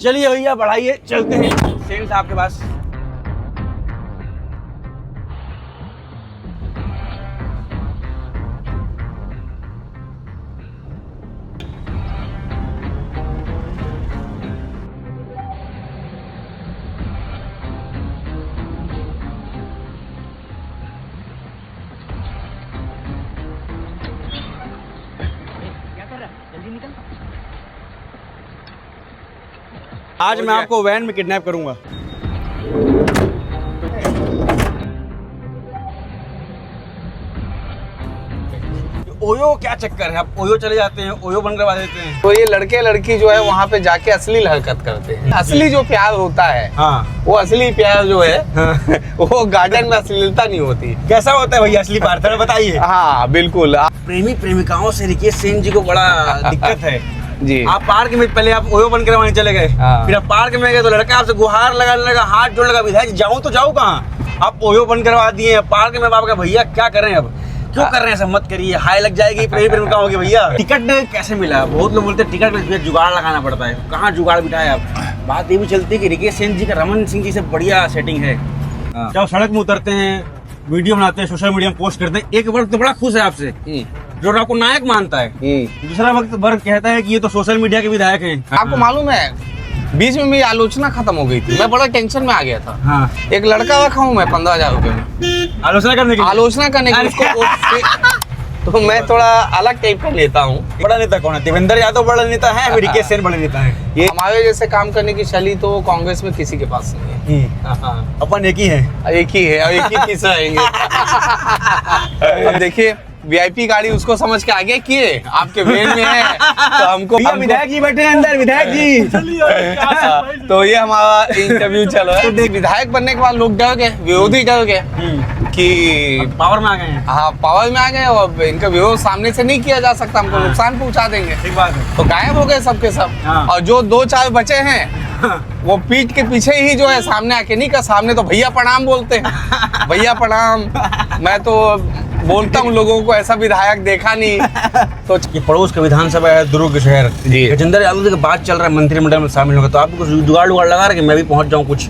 चलिए भैया बढ़ाइए, चलते हैं सेन साहब के पास। आज मैं आपको वैन में किडनैप करूंगा। ओयो क्या चक्कर है, आप ओयो चले जाते हैं, ओयो बन करवा देते हैं। तो ये लड़के लड़की जो है वहाँ पे जाके अश्लील हरकत करते हैं। असली जो प्यार होता है, हाँ, वो असली प्यार जो है वो गार्डन में अश्लीलता नहीं होती। कैसा होता है भैया असली प्यार, थोड़ा बताइए। हाँ बिल्कुल। प्रेमी प्रेमिकाओं से रिकेश सेन जी को बड़ा दिक्कत है जी। आप पार्क में पहले आप ओयो बन करवाने चले गए, हाँ। फिर आप पार्क में गए तो लड़का आपसे गुहार लगाने लगा, हाथ जोड़ने लगा, विधायक जाऊं तो जाऊं कहाँ। आप ओयो बन करवा दिए पार्क में। बाप का भैया क्या कर रहे हैं, अब क्यों कर रहे हैं, ऐसा मत करिए, हाई लग जाएगी प्रेमी प्रेमिकाओं की। भैया टिकट कैसे मिला, बहुत लोग बोलते हैं टिकट के लिए जुगाड़ लगाना पड़ता है। कहाँ जुगाड़ बिठाए आप। बात ये भी चलती है कि रिकेश सेन जी का रमन सिंह जी से बढ़िया सेटिंग है। जब सड़क में उतरते हैं, वीडियो बनाते हैं, सोशल मीडिया में पोस्ट करते हैं, एक वर्ग तो बड़ा खुश है आपसे, जो आपको नायक मानता है। दूसरा वर्ग कहता है कि ये तो सोशल मीडिया के विधायक हैं। आपको मालूम है बीच में मेरी आलोचना खत्म हो गई थी, मैं बड़ा टेंशन में आ गया था। हाँ। एक लड़का रखा हूँ मैं 15,000 रुपए में आलोचना करने के लिए। उसको तो मैं थोड़ा अलग टाइप का लेता हूँ। बड़ा नेता कौन है? देवेंद्र यादव बड़ा नेता है, रिकेश सेन बड़े नेता है। ये हमारे जैसे काम करने की शैली तो कांग्रेस में किसी के पास नहीं है। अपन एक ही है, एक ही है और एक ही पीछे रहेंगे। अब देखिए वीआईपी गाड़ी उसको समझ के आगे किए, आपके वेन में है तो हमको विधायक जी बैठे हैं अंदर, विधायक जी। तो ये हमारा इंटरव्यू चलो है। तो विधायक बनने के बाद लोग डर गए, विरोधी डर गए कि पावर में आ गए हैं। हाँ पावर में आ गए और इनका विरोध सामने से नहीं किया जा सकता, हमको नुकसान पहुंचा देंगे। ठीक बात है। तो गायब हो गए सबके सब। हाँ। और जो 2-4 बचे हैं वो पीठ के पीछे ही जो है, सामने आके नहीं का, सामने तो भैया प्रणाम बोलते हैं। भैया प्रणाम। मैं तो बोलता हूँ लोगों को, ऐसा विधायक देखा नहीं। तो पड़ोस का विधानसभा है दुर्ग शहर जी। गजेंद्र यादव जी का बात चल रहा है मंत्रिमंडल में शामिल होगा, तो आपको कुछ जुगाड़ लगा रहे कि मैं भी पहुंच जाऊं कुछ।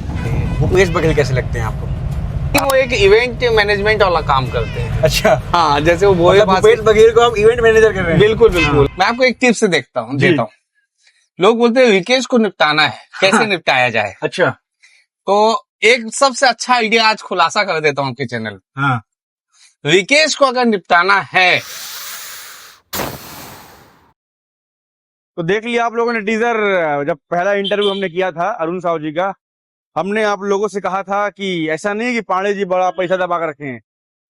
भूपेश बघेल कैसे लगते हैं आपको? वो एक इवेंट मैनेजमेंट वाला काम करते हैं। अच्छा। हाँ जैसे वो भूपेश बघेल को आप इवेंट मैनेजर कर रहे हैं? बिल्कुल बिल्कुल। मैं आपको एक टिप्स देता हूँ। लोग बोलते हैं रिकेश को निपटाना है, कैसे निपटाया जाए। अच्छा। तो एक सबसे अच्छा आइडिया आज खुलासा कर देता हूँ आपके चैनल। हाँ। रिकेश को अगर निपटाना है तो देख लिया आप लोगों ने टीजर। जब पहला इंटरव्यू हमने किया था अरुण साहू जी का, हमने आप लोगों से कहा था कि ऐसा नहीं कि पांडे जी बड़ा पैसा दबा कर रखे हैं।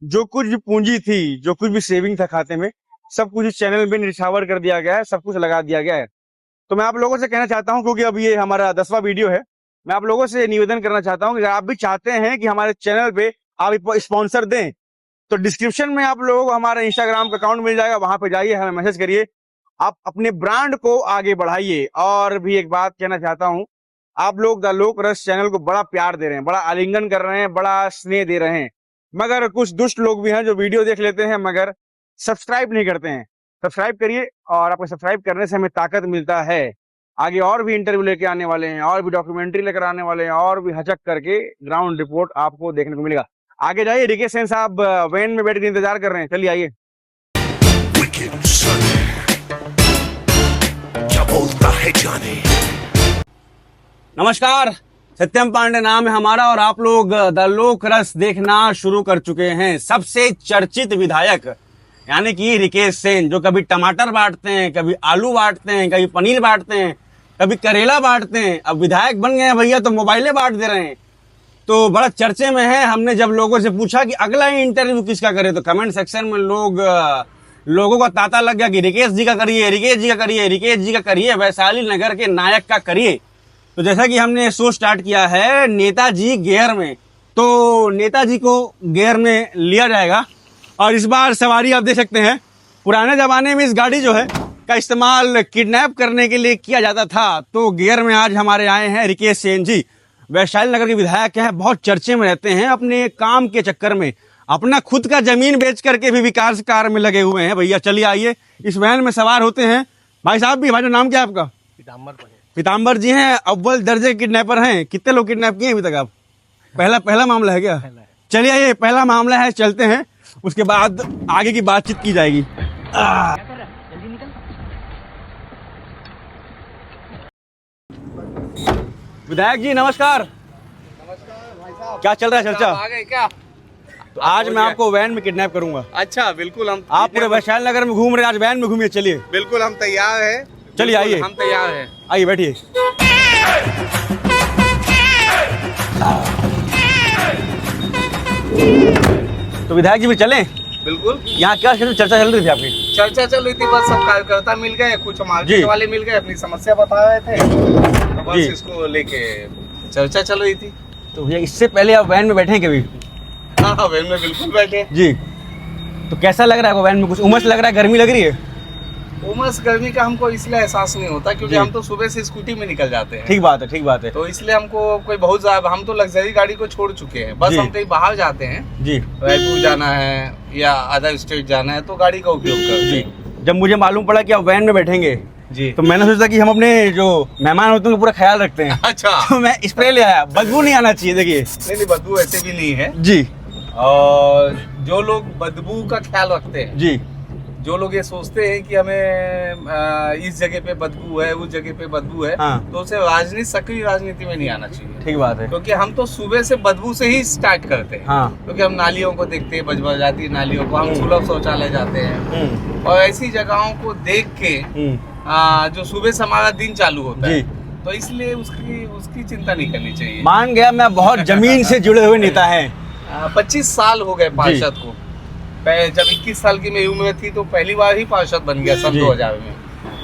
जो कुछ भी पूंजी थी, जो कुछ भी सेविंग था खाते में, सब कुछ इस चैनल में निछावर कर दिया गया है, सब कुछ लगा दिया गया है। तो मैं आप लोगों से कहना चाहता हूं, क्योंकि अब ये हमारा 10वां वीडियो है, मैं आप लोगों से निवेदन करना चाहता हूं कि अगर आप भी चाहते हैं कि हमारे चैनल पे आप स्पॉन्सर दें, तो डिस्क्रिप्शन में आप लोगों को हमारा इंस्टाग्राम का अकाउंट मिल जाएगा, वहां पे जाइए, हमें मैसेज करिए, आप अपने ब्रांड को आगे बढ़ाइए। और भी एक बात कहना चाहता हूं, आप लोग द लोक रस चैनल को बड़ा प्यार दे रहे हैं, बड़ा आलिंगन कर रहे हैं, बड़ा स्नेह दे रहे हैं, मगर कुछ दुष्ट लोग भी हैं जो वीडियो देख लेते हैं मगर सब्सक्राइब नहीं करते हैं। सब्सक्राइब करिए, और आपको सब्सक्राइब करने से हमें ताकत मिलता है। आगे और भी इंटरव्यू लेके आने वाले हैं, और भी डॉक्यूमेंट्री लेकर आने वाले हैं, और भी हचक करके ग्राउंड रिपोर्ट आपको देखने को मिलेगा। आगे जाइए, रिकेश सेन साहब वैन में बैठ के इंतजार कर रहे हैं, चलिए आइए। क्या बोलता है जाने। नमस्कार, सत्यम पांडे नाम है हमारा, और आप लोग द लोक रस देखना शुरू कर चुके हैं। सबसे चर्चित विधायक यानी कि रिकेश सेन, जो कभी टमाटर बांटते हैं, कभी आलू बांटते हैं, कभी पनीर बांटते हैं, कभी करेला बांटते हैं, अब विधायक बन गए हैं भैया तो मोबाइलें बांट दे रहे हैं, तो बड़ा चर्चे में है। हमने जब लोगों से पूछा कि अगला इंटरव्यू किसका करें, तो कमेंट सेक्शन में लोगों का तांता लग गया कि रिकेश जी का करिए, रिकेश जी का करिए, रिकेश जी का करिए, वैशाली नगर के नायक का करिए। तो जैसा कि हमने शो स्टार्ट किया है नेताजी गियर में, तो नेताजी को गियर में लिया जाएगा। और इस बार सवारी आप देख सकते हैं, पुराने जमाने में इस गाड़ी जो है का इस्तेमाल किडनैप करने के लिए किया जाता था, तो गियर में आज हमारे आए हैं रिकेश सेन जी। वैशाली नगर के विधायक हैं, बहुत चर्चे में रहते हैं, अपने काम के चक्कर में अपना खुद का जमीन बेच करके भी विकास कार्य में लगे हुए हैं। भैया चलिए आइए, इस वैन में सवार होते हैं। भाई साहब भी, भाई नाम क्या है आपका? पीताम्बर जी हैं, अव्वल दर्जे के किडनैपर हैं। कितने लोग किडनैप किए अभी तक आप? पहला मामला है क्या? चलिए, ये पहला मामला है, चलते हैं, उसके बाद आगे की बातचीत की जाएगी। विधायक जी नमस्कार। भाई साहब, क्या चल रहा है चर्चा? आ गए क्या? तो आज मैं आपको वैन में किडनैप करूंगा। अच्छा, बिल्कुल। हम आप पूरे वैशाली नगर में घूम रहे हैं, आज वैन में घूमिए। चलिए बिल्कुल हम तैयार हैं। चलिए, बिल्कुल, आइए। हम तैयार हैं। आइए बैठिए। तो विधायक जी भी चलें? बिल्कुल। यहाँ क्या चर्चा चल रही थी आपकी? चर्चा चल रही थी, बस सब कार्यकर्ता मिल गए, कुछ जी। मार्केट वाले मिल गए, अपनी समस्या बता रहे थे, तो बस जी। इसको लेके चर्चा चल रही थी। तो भैया इससे पहले आप वैन में बैठे हैं कभी? हाँ, वैन में बिल्कुल बैठे। जी। तो कैसा लग रहा है आपको वैन में? कुछ उमस लग रहा है, गर्मी लग रही है? उमस गर्मी का हमको इसलिए एहसास नहीं होता क्योंकि जी। हम तो सुबह से स्कूटी में निकल जाते हैं। ठीक बात है, ठीक बात है। तो इसलिए हमको कोई बहुत ज्यादा, हम तो लग्जरी गाड़ी को छोड़ चुके हैं। बस जी। हम कहीं बाहर जाते हैं, जी रायपुर जाना है या अदर स्टेट जाना है, तो गाड़ी का उपयोग करते जी। हैं। जब मुझे मालूम पड़ा कि आप वैन में बैठेंगे जी। तो मैंने सोचा कि हम अपने जो मेहमान होते हैं उनका पूरा ख्याल रखते हैं। अच्छा। तो मैं स्प्रे ले आया, बदबू नहीं आना चाहिए। देखिए नहीं, बदबू ऐसे भी नहीं है। जी। और जो लोग बदबू का ख्याल रखते हैं, जी जो लोग ये सोचते हैं कि हमें इस जगह पे बदबू है, उस जगह पे बदबू है, हाँ। तो उसे राजनीति, सक्रिय राजनीति में नहीं आना चाहिए। ठीक बात है। क्योंकि हम तो सुबह से बदबू से ही स्टार्ट करते हैं। हाँ। क्योंकि हम नालियों को देखते हैं, बजबज जाती नालियों को, हम सुलभ शौचालय जाते हैं, और ऐसी जगहों को देख के जो सुबह से हमारा दिन चालू होता है, जी। तो इसलिए उसकी चिंता नहीं करनी चाहिए। मान गया मैं बहुत जमीन से जुड़े हुए नेता हैं। 25 साल हो गए पार्षद को। जब 21 साल की मेरी उम्र थी तो पहली बार ही पार्षद बन गया सन जी। 2000 में।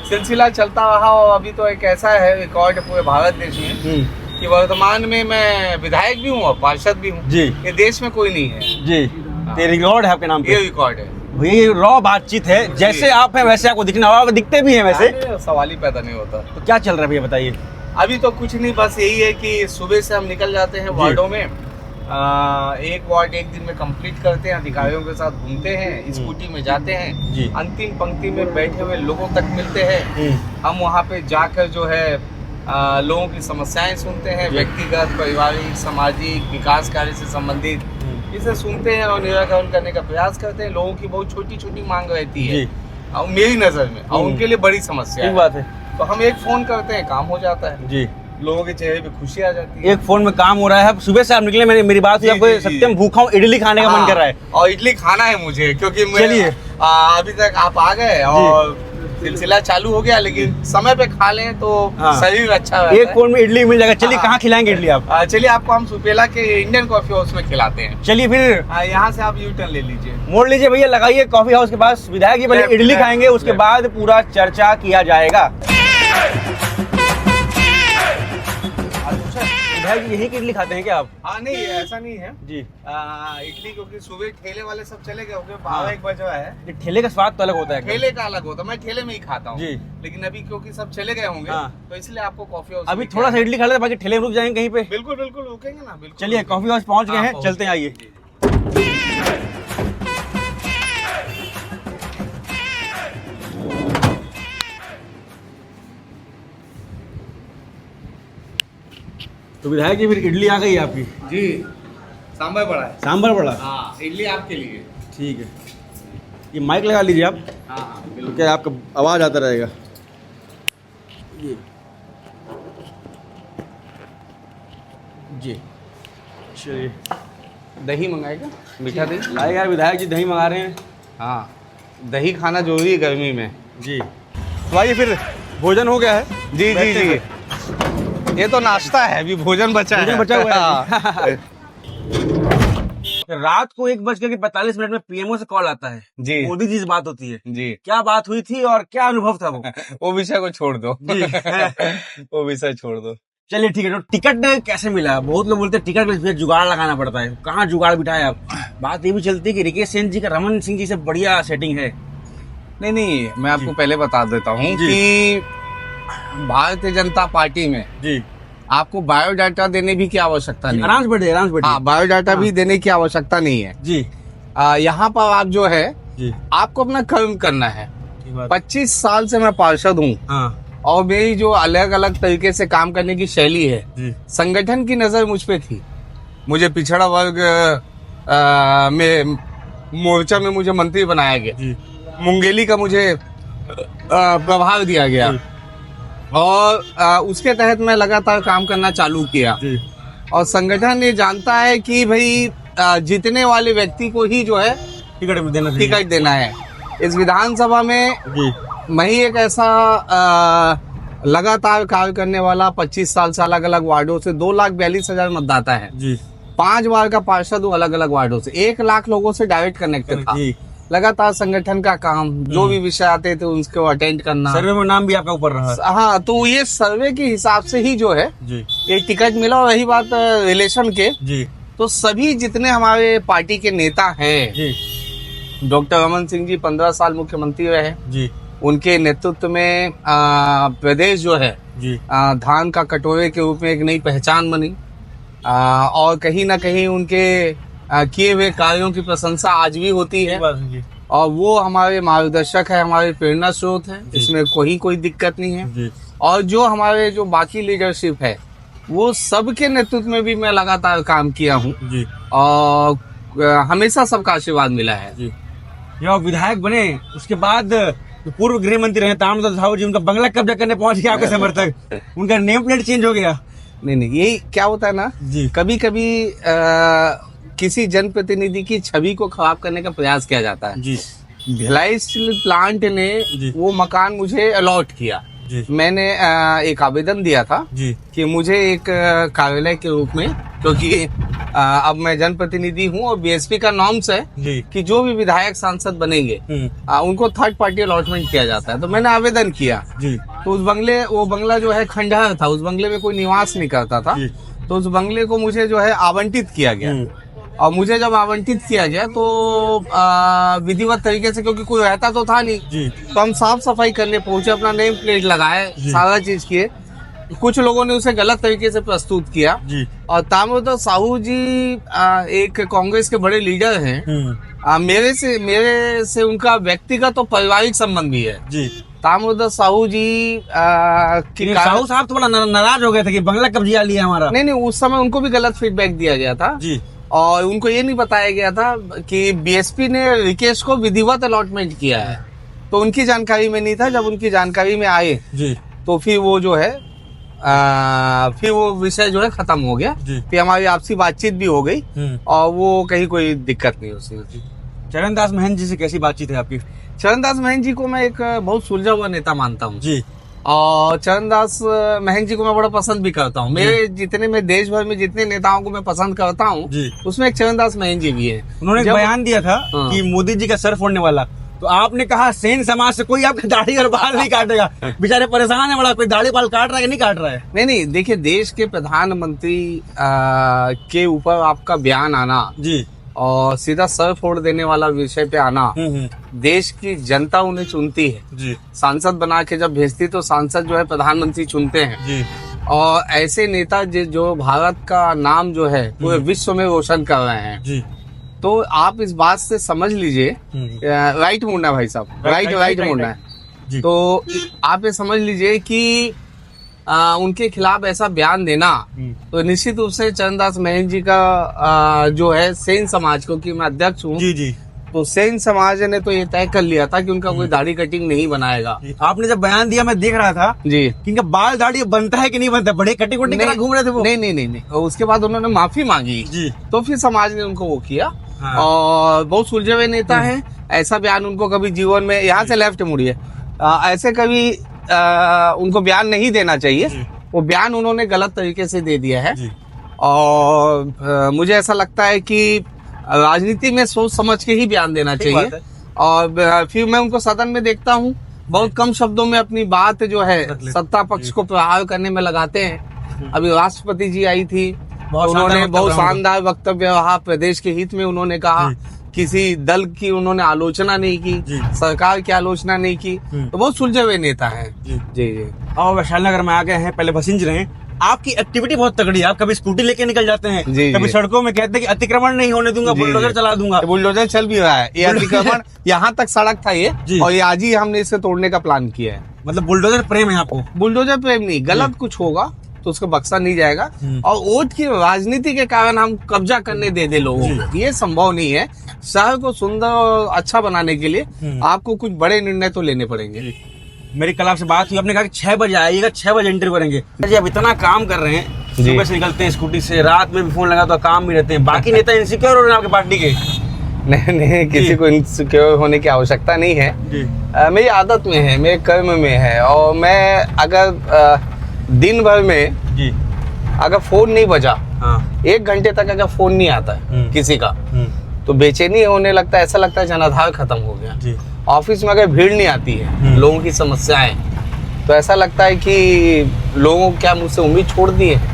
सिलसिला चलता रहा, और अभी तो एक ऐसा है रिकॉर्ड पूरे भारत देश में कि वर्तमान में मैं विधायक भी हूँ और पार्षद भी हूँ। जी ये देश में कोई नहीं है। जी। तो रिकॉर्ड है आपके नाम ये पे? रिकॉर्ड है। भैया ये रॉ बातचीत है, जैसे जी। आप हैं वैसे आपको दिखना होगा, दिखते भी हैं वैसे। अरे, सवाल ही पैदा नहीं होता। तो क्या चल रहा है भैया बताइए? अभी तो कुछ नहीं, बस यही है कि सुबह से हम निकल जाते हैं वार्डों में। एक वार्ड एक दिन में कंप्लीट करते हैं, अधिकारियों के साथ घूमते हैं, स्कूटी में जाते हैं, जी। अंतिम पंक्ति में बैठे हुए लोगों तक मिलते हैं। हम वहाँ पे जाकर जो है लोगों की समस्याएं सुनते हैं, व्यक्तिगत, पारिवारिक, सामाजिक, विकास कार्य से संबंधित, इसे सुनते हैं और निराकरण करने का प्रयास करते हैं। लोगों की बहुत छोटी छोटी मांग रहती है जी। और मेरी नजर में, और उनके लिए बड़ी समस्या ठीक है। बात है। तो हम एक फोन करते हैं, काम हो जाता है, जी। लोगों के चेहरे पे खुशी आ जाती है। एक फोन में काम हो रहा है। सुबह से आप निकले, मेरी बात हुई जी, आपको, जी, जी। सत्यम भूखा हूँ, इडली खाने का मन कर रहा है। और इडली खाना है मुझे, क्योंकि चलिए। अभी तक आप आ गए और सिलसिला चालू हो गया, लेकिन समय पे खा लें तो हाँ। शरीर अच्छा रहता एक फोन में इडली मिल जाएगा। चलिए हाँ। कहाँ खिलाएंगे इडली आप? चलिए, आपको हम सुपेला के इंडियन कॉफी हाउस में खिलाते हैं। चलिए फिर यहाँ से आप यू टर्न ले लीजिए। मोड़ लीजिए भैया, लगाइए कॉफी हाउस के पास। विधायक जी पहले लेफ्ट, इडली लेफ्ट, खाएंगे, उसके लेफ्ट। बाद पूरा चर्चा किया जाएगा। विधायक जी यही की इडली खाते हैं क्या आप? हाँ, नहीं ऐसा नहीं है जी। इडली, क्योंकि सुबह ठेले वाले सब चले गए होंगे, हाँ। 12-1 बज रहा है। ये ठेले का स्वाद तो अलग होता है एकदम। ठेले का अलग होता है, मैं ठेले में ही खाता हूँ। जी। लेकिन अभी क्योंकि सब चले गए होंगे, हाँ। तो इसलिए आपको कॉफी हाउस अभी लेके थोड़ा सा आए। इडली खा लेते हैं, बाकी ठेले में रुक जाएंगे कहीं पे। बिल्कुल बिल्कुल रुकेंगे ना, बिल्कुल। चलिए कॉफी हाउस पहुंच गए हाँ, हैं, पहुंच चलते हैं, गए। आइए। जी। तो विधायक जी फिर इडली आ गई आपकी? जी, सांभर बड़ा है। सांभर बड़ा? हाँ, इडली आपके लिए। ठीक है। ये माइक लगा लीजिए आप, हाँ हाँ, तो बिल्कुल। क्या आपका आवाज़ आता रहेगा। ये जी। चलिए दही मंगाएगा, मीठा दही। लाए यार, विधायक जी दही मंगा रहे हैं। हाँ, दही खाना जरूरी है गर्मी में। जी। तो आइए फिर, भोजन हो गया है। जी जी बैठते जी। हैं। ये तो नाश्ता है, अभी भोजन बचा है। भोजन बचा हुआ है। हाँ। रात को 1:45 में पीएमओ से कॉल आता है। जी मोदी जी से बात होती है। जी। क्या बात हुई थी और क्या अनुभव था वो? वो विषय को छोड़ दो जी। वो विषय छोड़ दो। चलिए ठीक है। तो टिकट कैसे मिला? बहुत लोग बोलते हैं टिकट के लिए जुगाड़ लगाना पड़ता है। कहाँ जुगाड़ बिठाए आप? बात ये भी चलती है कि रिकेश सेन जी का रमन सिंह जी से बढ़िया सेटिंग है। नहीं नहीं, मैं आपको पहले बता देता हूँ जी। कि भारतीय जनता पार्टी में जी। आपको बायोडाटा देने भी की आवश्यकता नहीं है। आराम से बैठे, आराम से बैठे। हाँ, बायोडाटा भी हाँ। देने की आवश्यकता नहीं है। जी यहाँ पर आप जो है, जी। आपको अपना कर्म करना है। ठीक बात। 25 साल से मैं पार्षद हूँ, हाँ और मेरी जो अलग अलग तरीके से काम करने की शैली है, जी संगठन की नजर मुझ पे थी। मुझे पिछड़ा वर्ग में मोर्चा में मुझे मंत्री बनाया गया, जी मुंगेली का मुझे प्रभार दिया गया और उसके तहत मैं लगातार काम करना चालू किया। जी और संगठन ये जानता है कि भाई जीतने वाले व्यक्ति को ही जो है टिकट में देना चाहिए। टिकट देना है। इस विधानसभा में जी मैं ही एक ऐसा लगातार कार्य करने वाला 25 साल से अलग अलग वार्डों से 2,42,000 मतदाता है। जी 5 बार का पार्षद हूँ अलग अलग वार्डों से, 1 लाख लोगों से डायरेक्ट कनेक्टेड था। जी लगातार संगठन का काम, जो भी विषय आते थे उसको अटेंड करना। सर्वे में नाम भी आपका ऊपर रहा। हाँ, तो ये सर्वे के हिसाब से ही जो है जी ये टिकट मिला। और रही बात रिलेशन के, जी तो सभी जितने हमारे पार्टी के नेता हैं, जी डॉक्टर रमन सिंह जी 15 साल मुख्यमंत्री रहे, जी उनके नेतृत्व में प्रदेश जो है जी धान का कटोरे के रूप में एक नई पहचान बनी। और कहीं ना कहीं उनके किए हुए कार्यों की प्रशंसा आज भी होती है। जी और वो हमारे मार्गदर्शक है, हमारे प्रेरणा स्रोत है, इसमें कोई दिक्कत नहीं है। जी और जो हमारे जो बाकी लीडरशिप है, वो सबके नेतृत्व में भी मैं लगातार काम किया हूँ जी और हमेशा सबका आशीर्वाद मिला है। जी जब आप विधायक बने उसके बाद जो पूर्व गृह मंत्री रहे ताम्रध्वज साहू जी, उनका बंगला कब्जा करने पहुंच गया आपके समर्थक, उनका नेम प्लेट चेंज हो गया। नहीं, यही क्या होता है ना, जी कभी कभी किसी जनप्रतिनिधि की छवि को खराब करने का प्रयास किया जाता है। जी भिलाई स्टील प्लांट जी। ने वो मकान मुझे अलॉट किया। जी मैंने एक आवेदन दिया था जी कि मुझे एक कार्यालय के रूप में, क्योंकि अब मैं जनप्रतिनिधि हूँ और बीएसपी का नॉर्म्स है जी कि जो भी विधायक सांसद बनेंगे उनको थर्ड पार्टी अलॉटमेंट किया जाता है। तो मैंने आवेदन किया। जी तो वो बंगला जो है खंडहर था, उस बंगले में कोई निवास नहीं करता था। जी। तो उस बंगले को मुझे जो है आवंटित किया गया। और मुझे जब आवंटित किया गया तो विधिवत तरीके से, क्योंकि कोई रहता तो था नहीं, जी तो हम साफ सफाई करने पहुंचे, अपना नेम प्लेट लगाए, सारा चीज किए। कुछ लोगों ने उसे गलत तरीके से प्रस्तुत किया। जी और ताम्रध्वज साहू जी एक कांग्रेस के बड़े लीडर हैं। मेरे से उनका व्यक्तिगत और पारिवारिक संबंध भी है। जी ताम्रध्वज साहू जी साहू साहब तो बड़ा नाराज हो गए थे कि बंगला कब्जा लिया हमारा। नहीं, उस समय उनको भी गलत फीडबैक दिया गया था। जी और उनको ये नहीं बताया गया था कि बीएसपी ने रिकेश को विधिवत अलॉटमेंट किया है, तो उनकी जानकारी में नहीं था। जब उनकी जानकारी में आए जी तो फिर वो जो है फिर वो विषय जो है खत्म हो गया। जी। फिर हमारी आपसी बातचीत भी हो गई और वो कहीं कोई दिक्कत नहीं उसमें। चरणदास महंत जी से कैसी बातचीत है आपकी? चरणदास महंत जी को मैं एक बहुत सुलझा हुआ नेता मानता हूँ जी और चरणदास महंत जी को मैं बड़ा पसंद भी करता हूँ। मेरे जितने में देश भर में जितने नेताओं को मैं पसंद करता हूँ, उसमें एक चरणदास महंत जी भी है। उन्होंने एक बयान दिया था हाँ। कि मोदी जी का सर फोड़ने वाला, तो आपने कहा सेन समाज से कोई आपकी दाढ़ी और बाल नहीं काटेगा। बेचारे परेशान है बड़ा, कोई दाढ़ी बाल काट रहा है कि नहीं काट रहा है? नहीं, देखिए, देश के प्रधानमंत्री के ऊपर आपका बयान आना जी और सीधा सर फोड़ देने वाला विषय पे आना, देश की जनता उन्हें चुनती है। जी सांसद बना के जब भेजती तो सांसद जो है प्रधानमंत्री चुनते हैं। जी और ऐसे नेता जो भारत का नाम जो है पूरे विश्व में रोशन कर रहे हैं। जी तो आप इस बात से समझ लीजिए, राइट मुड़ना है भाई साहब, राइट मुड़ना है। तो आप ये समझ लीजिए कि उनके खिलाफ ऐसा बयान देना, तो निश्चित रूप से चरणदास महंत जी का जो है सेन समाज, क्योंकि मैं अध्यक्ष हूँ, जी जी तो सेन समाज ने तो ये तय कर लिया था कि उनका कोई दाढ़ी कटिंग नहीं बनाएगा। आपने जब बयान दिया मैं देख रहा था जी कि इनका बाल दाढ़ी बनता है कि नहीं बनता, बड़े कटिंग वटिंग घूम रहे थे वो। नहीं। और उसके बाद उन्होंने माफी मांगी जी, तो फिर समाज ने उनको वो किया। हाँ। और बहुत सुलझे हुए नेता हैं। ऐसा बयान उनको कभी जीवन में, यहाँ से लेफ्ट मुड़िए, ऐसे कभी उनको बयान नहीं देना चाहिए। वो बयान उन्होंने गलत तरीके से दे दिया है। और मुझे ऐसा लगता है कि राजनीति में सोच समझ के ही बयान देना चाहिए। और फिर मैं उनको सदन में देखता हूँ, बहुत कम शब्दों में अपनी बात जो है सत्ता पक्ष को प्रभाव करने में लगाते हैं। अभी राष्ट्रपति जी आई थी, उन्होंने बहुत शानदार वक्तव्य रहा, प्रदेश के हित में उन्होंने कहा, किसी दल की उन्होंने आलोचना नहीं की, सरकार की आलोचना नहीं की। तो बहुत सुलझे हुए नेता हैं। जी। और वैशाली नगर में आ गए हैं, पहले बसिंज रहे। आपकी एक्टिविटी बहुत तगड़ी है, आप कभी स्कूटी लेके निकल जाते हैं, कभी सड़कों में कहते हैं कि अतिक्रमण नहीं होने दूंगा, बुलडोजर चला दूंगा। बुलडोजर चल भी रहा है। ये अतिक्रमण यहाँ तक सड़क था ये, और ये आज ही हमने इसे तोड़ने का प्लान किया है। मतलब बुलडोजर प्रेम है आपको? बुलडोजर प्रेम नहीं, गलत कुछ होगा तो उसको बख्शा नहीं जाएगा। और वोट की राजनीति के कारण हम कब्जा करने दे लोगों को, ये संभव नहीं है। शहर को सुंदर और अच्छा बनाने के लिए आपको कुछ बड़े निर्णय तो लेने पड़ेंगे। मेरी कल आपसे बात हुई, आपने कहा कि 6 बजे आइएगा, 6 बजे इंटरव्यू करेंगे। जी आप इतना काम कर रहे हैं, सुबह से निकलते हैं स्कूटी से, रात में भी फोन लगा तो काम भी रहते हैं, बाकी नेता इनसिक्योर हो रहे हैं आपकी पार्टी के? नहीं, किसी को इनसिक्योर होने की आवश्यकता नहीं है। मेरी आदत में है, मेरे कर्म में है। और मैं अगर दिन भर में अगर फोन नहीं बजा, 1 घंटे तक अगर फोन नहीं आता है किसी का, तो बेचैनी होने लगता है, ऐसा लगता है जनाधार खत्म हो गया। ऑफिस में अगर भीड़ नहीं आती है, लोगों की समस्याएं, तो ऐसा लगता है कि लोगों को क्या मुझसे उम्मीद छोड़ दी है।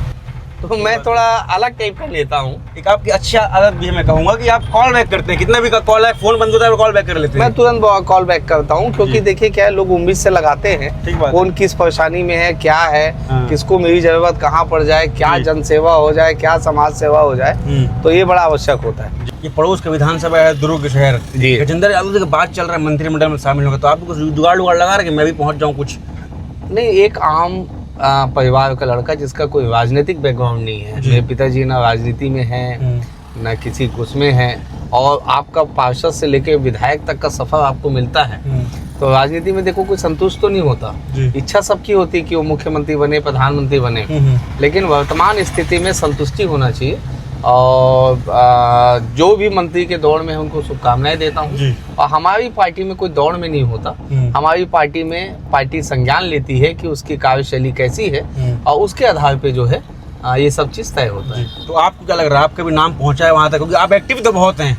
तो मैं थोड़ा अलग टाइप का लेता हूँ। एक आपकी अच्छा आदत भी है, मैं कहूंगा कि आप कॉल बैक करते हैं, कितना भी का कॉल है, फोन बंद होता है कॉल बैक कर लेते हैं। मैं तुरंत कॉल बैक करता हूँ, क्योंकि देखिए क्या है, लोग उम्मीद से लगाते हैं कौन किस परेशानी में है, क्या है, किसको मेरी जरूरत कहाँ पड़ जाए, क्या जनसेवा हो जाए, क्या समाज सेवा हो जाए, तो ये बड़ा आवश्यक होता है। ये पड़ोस का विधानसभा है दुर्ग शहर, गजेंद्र यादव की बात चल रहा है मंत्रिमंडल में शामिल होगा, तो आप कुछ जुगाड़ लगा रहे कि मैं भी पहुंच जाऊं कुछ? नहीं, एक आम परिवार का लड़का जिसका कोई राजनीतिक बैकग्राउंड नहीं है, मेरे पिताजी ना राजनीति में है ना किसी उसमें है, और आपका पार्षद से लेकर विधायक तक का सफर आपको मिलता है, तो राजनीति में देखो कोई संतुष्ट तो नहीं होता। इच्छा सबकी होती है कि वो मुख्यमंत्री बने, प्रधानमंत्री बने, लेकिन वर्तमान स्थिति में संतुष्टि होना चाहिए। और जो भी मंत्री के दौड़ में है उनको शुभकामनाएं देता हूँ। और हमारी पार्टी में कोई दौड़ में नहीं होता, हमारी पार्टी में पार्टी संज्ञान लेती है कि उसकी कार्यशैली कैसी है, और उसके आधार पे जो है ये सब चीज तय होता है। तो आपको क्या लग रहा है, आपका भी नाम पहुंचा है वहां तक, क्योंकि आप एक्टिव तो बहुत हैं?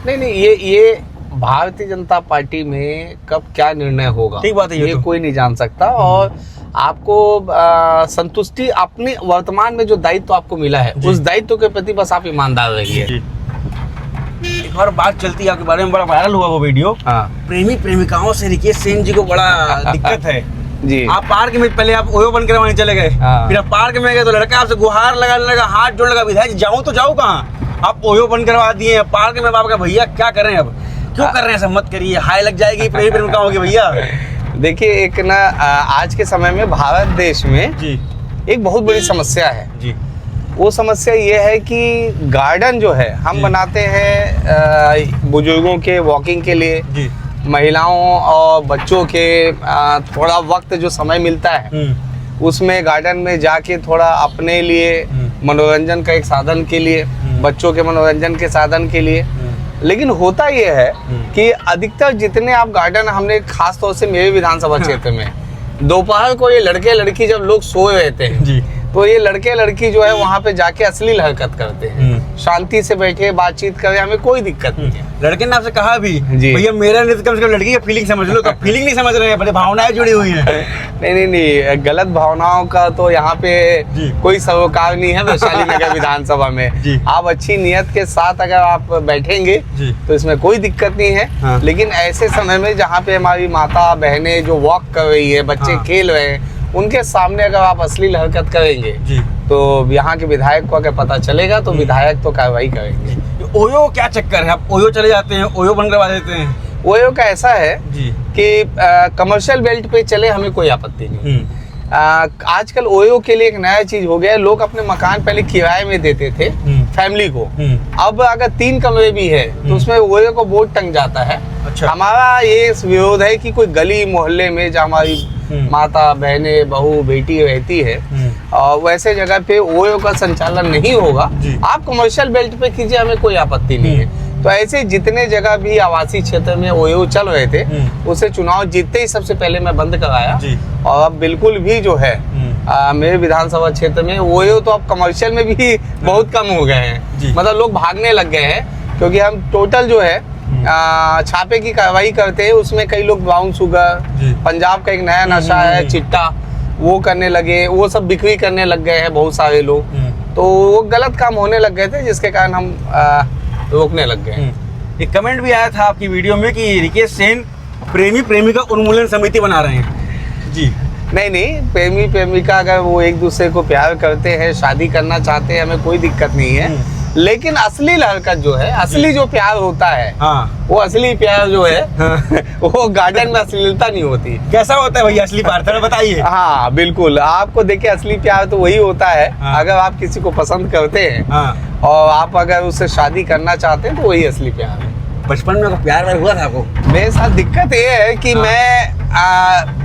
नहीं, ये भारतीय जनता पार्टी में कब क्या निर्णय होगा, ठीक बात है, ये कोई नहीं जान सकता। और आपको संतुष्टि अपने वर्तमान में जो दायित्व आपको मिला है, उस दायित्व के प्रति बस आप ईमानदार रहिए। एक और बात चलती है आपके बारे में, बड़ा वायरल हुआ वो वीडियो, प्रेमी प्रेमिकाओं से रिकेश सेन जी को बड़ा दिक्कत है जी। आप पार्क में पहले आप ओयो बन करवाने चले गए, फिर आप पार्क में गए तो लड़का आपसे गुहार लगाने लगा, हाथ जोड़ने लगा, विधायक जाऊं तो जाऊं कहाँ, आप ओयो बन करवा दिए पार्क में। बाप का भैया क्या कर रहे हैं, अब क्यों कर रहे हैं, ऐसा मत करिए, हाई लग जाएगी प्रेमी प्रेमिकाओं की भैया। देखिए एक ना आज के समय में भारत देश में जी एक बहुत बड़ी समस्या है जी। वो समस्या ये है कि गार्डन जो है हम बनाते हैं बुजुर्गों के वॉकिंग के लिए जी, महिलाओं और बच्चों के थोड़ा वक्त जो समय मिलता है उसमें गार्डन में जाके थोड़ा अपने लिए मनोरंजन का एक साधन के लिए, बच्चों के मनोरंजन के साधन के लिए। लेकिन होता ये है कि अधिकतर जितने आप गार्डन, हमने खास तौर से मेरे विधानसभा क्षेत्र में दोपहर को ये लड़के लड़की जब लोग सोए रहते हैं जी, तो ये लड़के लड़की जो है वहाँ पे जाके अश्लील हरकत करते हैं। शांति से बैठे बातचीत करें, हमें कोई दिक्कत नहीं है। लड़के ने आपसे कहा भी जी। भैया मेरा नहीं तो कम से कम लड़की की फीलिंग समझ लो, तो फीलिंग नहीं समझ रहे हैं, बड़े भावनाएं जुड़ी हुई हैं। नहीं, गलत भावनाओं का तो यहाँ पे कोई सरोकार नहीं है वैशाली नगर विधानसभा में। आप अच्छी नियत के साथ अगर आप बैठेंगे तो इसमें कोई दिक्कत नहीं है। हाँ। लेकिन ऐसे समय में जहाँ पे हमारी माता बहनें जो वॉक कर रही है, बच्चे खेल रहे हैं, उनके सामने अगर आप अश्लील हरकत करेंगे तो यहाँ के विधायक को अगर पता चलेगा तो विधायक तो कार्रवाई करेंगे। ओयो क्या चक्कर है, आप ओयो चले जाते हैं, ओयो बन करवा देते हैं? ओयो का ऐसा है कि कमर्शियल बेल्ट पे चले हमें कोई आपत्ति नहीं। आजकल ओयो के लिए एक नया चीज हो गया है, लोग अपने मकान पहले किराए में देते थे फैमिली को, अब अगर 3 कमरे भी है तो उसमें ओयो को बोर्ड टंग जाता है। अच्छा। हमारा ये विरोध है कि कोई गली मोहल्ले में जहाँ हमारी माता बहने बहू बेटी रहती है और वैसे जगह पे ओयो का संचालन नहीं होगा। आप कमर्शियल बेल्ट पे कीजिए, हमें कोई आपत्ति नहीं है। तो ऐसे जितने जगह भी आवासीय क्षेत्र में ओयो चल रहे थे उसे चुनाव जीतते ही सबसे पहले मैं बंद कराया। और अब बिल्कुल भी जो है मेरे विधानसभा क्षेत्र में ओयो तो अब कमर्शियल में भी बहुत कम हो गए हैं, मतलब लोग भागने लग गए हैं, क्योंकि हम टोटल जो है छापे की कार्रवाई करते हैं। उसमें कई लोग ब्राउन शुगर, पंजाब का एक नया नशा है चिट्टा, वो करने लगे, वो सब बिक्री करने लग गए हैं बहुत सारे लोग, तो वो गलत काम होने लग गए थे जिसके कारण हम रोकने लग गए। एक कमेंट भी आया था आपकी वीडियो में कि रिकेश सेन प्रेमी प्रेमिका उन्मूलन समिति बना रहे हैं जी, नहीं नहीं, प्रेमी प्रेमिका अगर वो एक दूसरे को प्यार करते हैं, शादी करना चाहते हैं, हमें कोई दिक्कत नहीं है। लेकिन असली हरकत जो है, असली जो प्यार होता है, हाँ। वो असली प्यार जो है वो गार्डन में अश्लीलता नहीं होती। कैसा होता है भैया असली प्यार, थोड़ा बताइए। हाँ बिल्कुल, आपको देखिए असली प्यार तो वही होता है। हाँ। अगर आप किसी को पसंद करते हैं हाँ। और आप अगर उससे शादी करना चाहते हैं तो वही असली प्यार है। बचपन में प्यार व्यार हुआ था आपको? मेरे साथ दिक्कत ये है कि मैं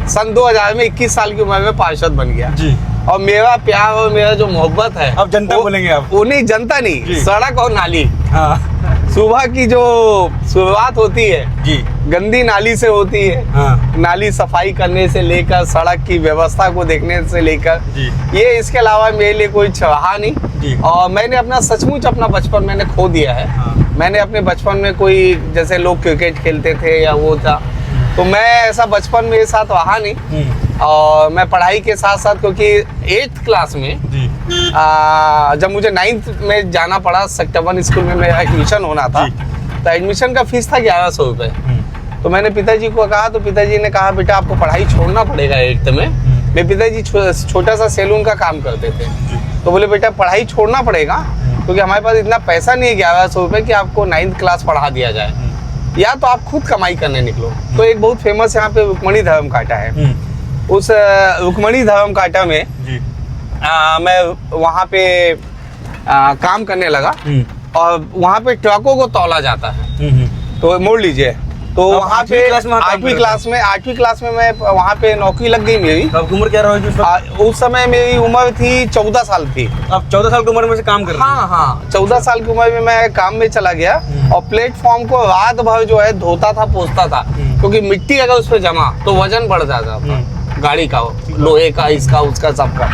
सन 2000 में 21 साल की उम्र में पार्षद बन गया जी। और मेरा प्यार और मेरा जो मोहब्बत है, अब जनता बोलेंगे आप? वो नहीं, जनता नहीं, जी। सड़क और नाली। हाँ। सुबह की जो शुरुआत होती है जी। गंदी नाली से होती है। हाँ। नाली सफाई करने से लेकर सड़क की व्यवस्था को देखने से लेकर जी। ये, इसके अलावा मेरे लिए कोई रहा नहीं। जी। और मैंने अपना सचमुच अपना बचपन मैंने खो दिया है। हाँ। मैंने अपने बचपन में कोई, जैसे लोग क्रिकेट खेलते थे या वो था, तो मैं ऐसा बचपन मेरे साथ रहा नहीं। और मैं पढ़ाई के साथ साथ, क्योंकि 8th क्लास में जी। जब मुझे 9th में जाना पड़ा, सेक्टर 1 स्कूल में मेरा एडमिशन होना था, तो एडमिशन का फीस था 1100 रुपये। तो मैंने पिताजी को कहा, तो पिताजी ने कहा बेटा आपको पढ़ाई छोड़ना पड़ेगा 8th में। मेरे पिताजी छोटा सा सैलून का काम करते थे, तो बोले बेटा पढ़ाई छोड़ना पड़ेगा क्योंकि हमारे पास इतना पैसा नहीं है 1100 रुपये कि आपको 9th क्लास पढ़ा दिया जाए, या तो आप खुद कमाई करने निकलो। तो एक बहुत फेमस यहाँ पे रुक्मणी धर्म कांटा है। उस रुक्मणी धर्म कांटा में जी। मैं वहाँ पे काम करने लगा और वहाँ पे ट्रकों को तौला जाता है। तो मोड़ लीजिए, तो अब वहाँ 8वीं पे क्लास में आप काम 8वीं कर क्लास में मैं वहाँ पे नौकरी लग गई मेरी। अब उम्र क्या रहोगी उस वक्त? उस समय मेरी उम्र थी 14 साल थी। अब 14 साल की उम्र में से काम कर रहे हैं? हाँ हाँ, 14 साल की उम्र में मैं काम में चला गया और प्लेटफॉर्म को रात भर जो है धोता था, पोंछता था, क्योंकि मिट्टी अगर उस पर जमा तो वजन बढ़ जाता था गाड़ी का, लोहे का, इसका उसका सबका,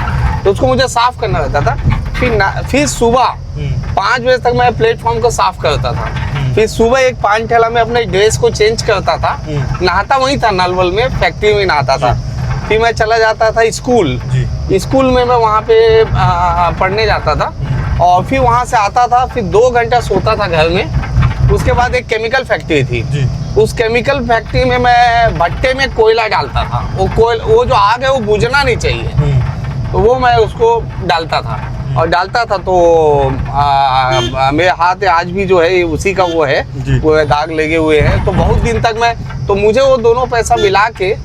तो उसको मुझे साफ करना रहता था। फिर सुबह 5 बजे तक मैं प्लेटफॉर्म को साफ करता था। फिर सुबह एक पान ठेला में अपने ड्रेस को चेंज करता था, नहाता वहीं था, नलवल में फैक्ट्री में नहाता था। फिर मैं चला जाता था स्कूल। स्कूल में मैं वहाँ पे पढ़ने जाता था और फिर वहाँ से आता था, फिर 2 घंटा सोता था घर में। उसके बाद एक केमिकल फैक्ट्री थी। उस केमिकल फैक्ट्री में मैं भट्टे में कोयला डालता था। वो जो आग है वो बुझना नहीं चाहिए, तो वो मैं उसको डालता था और डालता था। तो मेरे हाथ आज भी जो है उसी का वो है, वो दाग लगे हुए हैं। तो बहुत दिन तक तो मुझे वो दोनों पैसा मिला के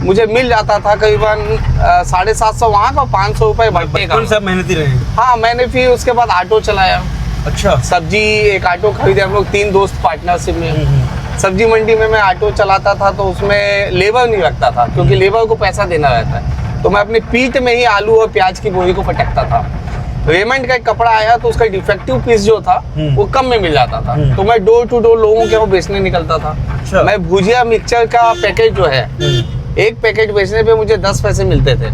मुझे मिल जाता था करीबन 750 वहाँ का, 500 रुपये भट्टे का। सब मेहनती रहे? हाँ, मैंने फिर उसके बाद ऑटो चलाया। अच्छा। सब्जी एक ऑटो खरीदे हम लोग 3 दोस्त पार्टनरशिप में। सब्जी मंडी में मैं ऑटो चलाता था, तो उसमें लेबर नहीं रखता था क्योंकि लेबर को पैसा देना रहता है। तो मैं अपनी पीठ में ही आलू और प्याज की बोरी को पटकता था। रेमंड का एक कपड़ा आया तो उसका डिफेक्टिव पीस जो था वो कम में मिल जाता था, तो मैं डोर टू डोर लोगों के वो बेचने निकलता था। अच्छा। मैं भुजिया मिक्सचर का पैकेट जो है, एक पैकेट बेचने पे मुझे 10 पैसे मिलते थे।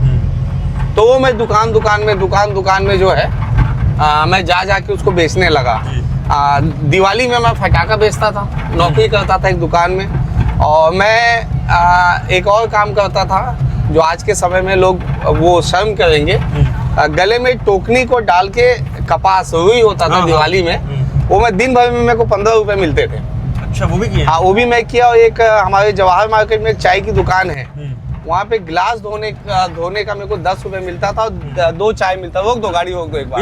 तो वो मैं दुकान में जो है मैं जा के उसको बेचने लगा। दिवाली में मैं फटाखा बेचता था, नौकरी करता था एक दुकान में। और मैं एक और काम करता था जो आज के समय में लोग वो शर्म करेंगे, गले में टोकनी को डाल के कपास रुई होता था दिवाली में, वो मैं दिन भर में मेरे को 15 रुपए मिलते थे। अच्छा, वो भी किया? हाँ, वो भी मैं किया। और एक हमारे जवाहर मार्केट में एक चाय की दुकान है, वहाँ पे गिलास धोने का मेरे को 10 रुपए मिलता था और 2 चाय मिलता। रोक दो गाड़ी, रोक दो एक बार,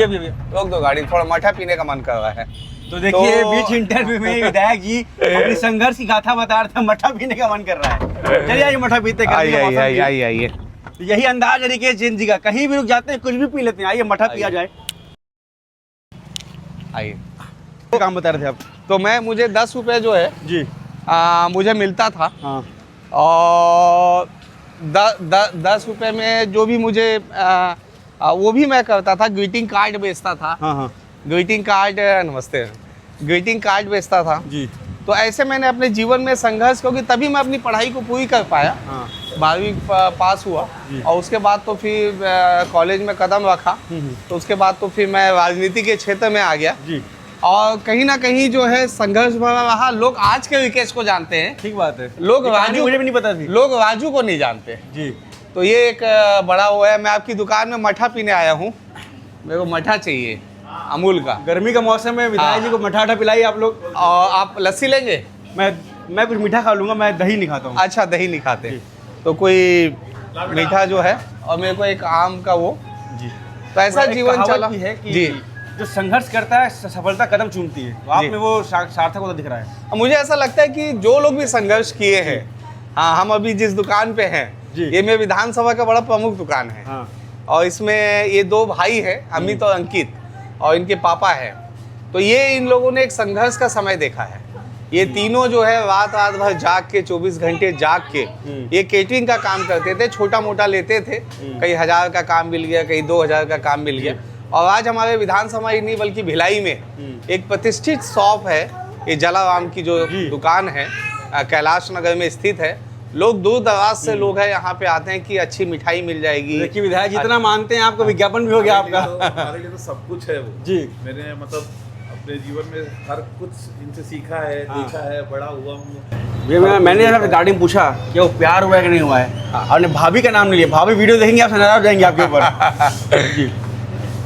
रोक दो गाड़ी, थोड़ा मठा पीने का मन कर रहा है। तो देखिए बीच इंटरव्यू में विधायक जी अपनी संघर्ष की गाथा बता रहे थे, मठा पीने का मन कर रहा है। चलिए आइए मठा पीते हैं। आइए। तो यही अंदाज है देखिए जिन जी का, कहीं भी रुक जाते हैं कुछ भी पी लेते हैं। आइए मठा पिया जाए। आइए। काम बता रहे थे आप? तो मुझे 10 रुपए जो है जी मुझे मिलता था। हाँ। और 10 रुपए में जो भी मुझे वो भी मैं करता था, ग्रीटिंग कार्ड बेचता था। हाँ। ग्रीटिंग कार्ड, नमस्ते, ग्रीटिंग कार्ड बेचता था जी। तो ऐसे मैंने अपने जीवन में संघर्ष, क्योंकि तभी मैं अपनी पढ़ाई को पूरी कर पाया। हाँ। 12वीं पास हुआ और उसके बाद तो फिर कॉलेज में कदम रखा। तो उसके बाद तो फिर मैं राजनीति के क्षेत्र में आ गया जी। और कहीं ना कहीं जो है संघर्ष भरा रहा। लोग आज के विकेश को जानते हैं, ठीक बात है। लोग राजू, मुझे भी नहीं पता थी, लोग राजू को नहीं जानते जी। तो ये एक बड़ा वो है। मैं आपकी दुकान में मठा पीने आया हूँ, मेरे को मठा चाहिए अमूल का। गर्मी का मौसम है, विधायक जी को मठा पिलाइए आप लोग। और आप लस्सी लेंगे? मैं कुछ मीठा खा लूंगा, मैं दही नहीं खाता हूँ। अच्छा, दही नहीं खाते तो कोई मीठा जो है और मेरे को एक आम का वो। जी। तो ऐसा और एक जीवन कहावत चला भी है कि जी। जो संघर्ष करता है सफलता कदम चूमती है, तो आप जी। में वो सार्थक होता दिख रहा है। अब मुझे ऐसा लगता है कि जो लोग भी संघर्ष किए हैं, हाँ, हम अभी जिस दुकान पे हैं, जी। ये मेरे विधानसभा का बड़ा प्रमुख दुकान है। हाँ। और इसमें ये दो भाई हैं, अमित और अंकित, और इनके पापा हैं। तो ये इन लोगों ने एक संघर्ष का समय देखा है। ये तीनों जो है रात रात भर जाग के 24 घंटे जाग के ये केटरिंग का काम करते थे, छोटा मोटा लेते थे, कई हजार का काम मिल गया, कई 2000 का काम मिल गया। और आज हमारे विधानसभा ही नहीं बल्कि भिलाई में एक प्रतिष्ठित शॉप है, ये जलाराम की जो दुकान है, कैलाश नगर में स्थित है। लोग दूर दराज से लोग हैं यहाँ पे आते हैं कि अच्छी मिठाई मिल जाएगी। देखिए विधायक जितना मानते हैं आपको विज्ञापन भी हो गया आपका। हमारे लिए तो सब कुछ है वो जी। मैंने मतलब अपने जीवन में हर कुछ इनसे सीखा है, देखा है, बड़ा हुआ हूँ। ये मैंने गाड़ी में पूछा कि वो प्यार हुआ है कि नहीं हुआ है, आपने भाभी का नाम नहीं लिया। भाभी वीडियो देखेंगे आप नाराज हो जाएंगे आपके ऊपर। जी।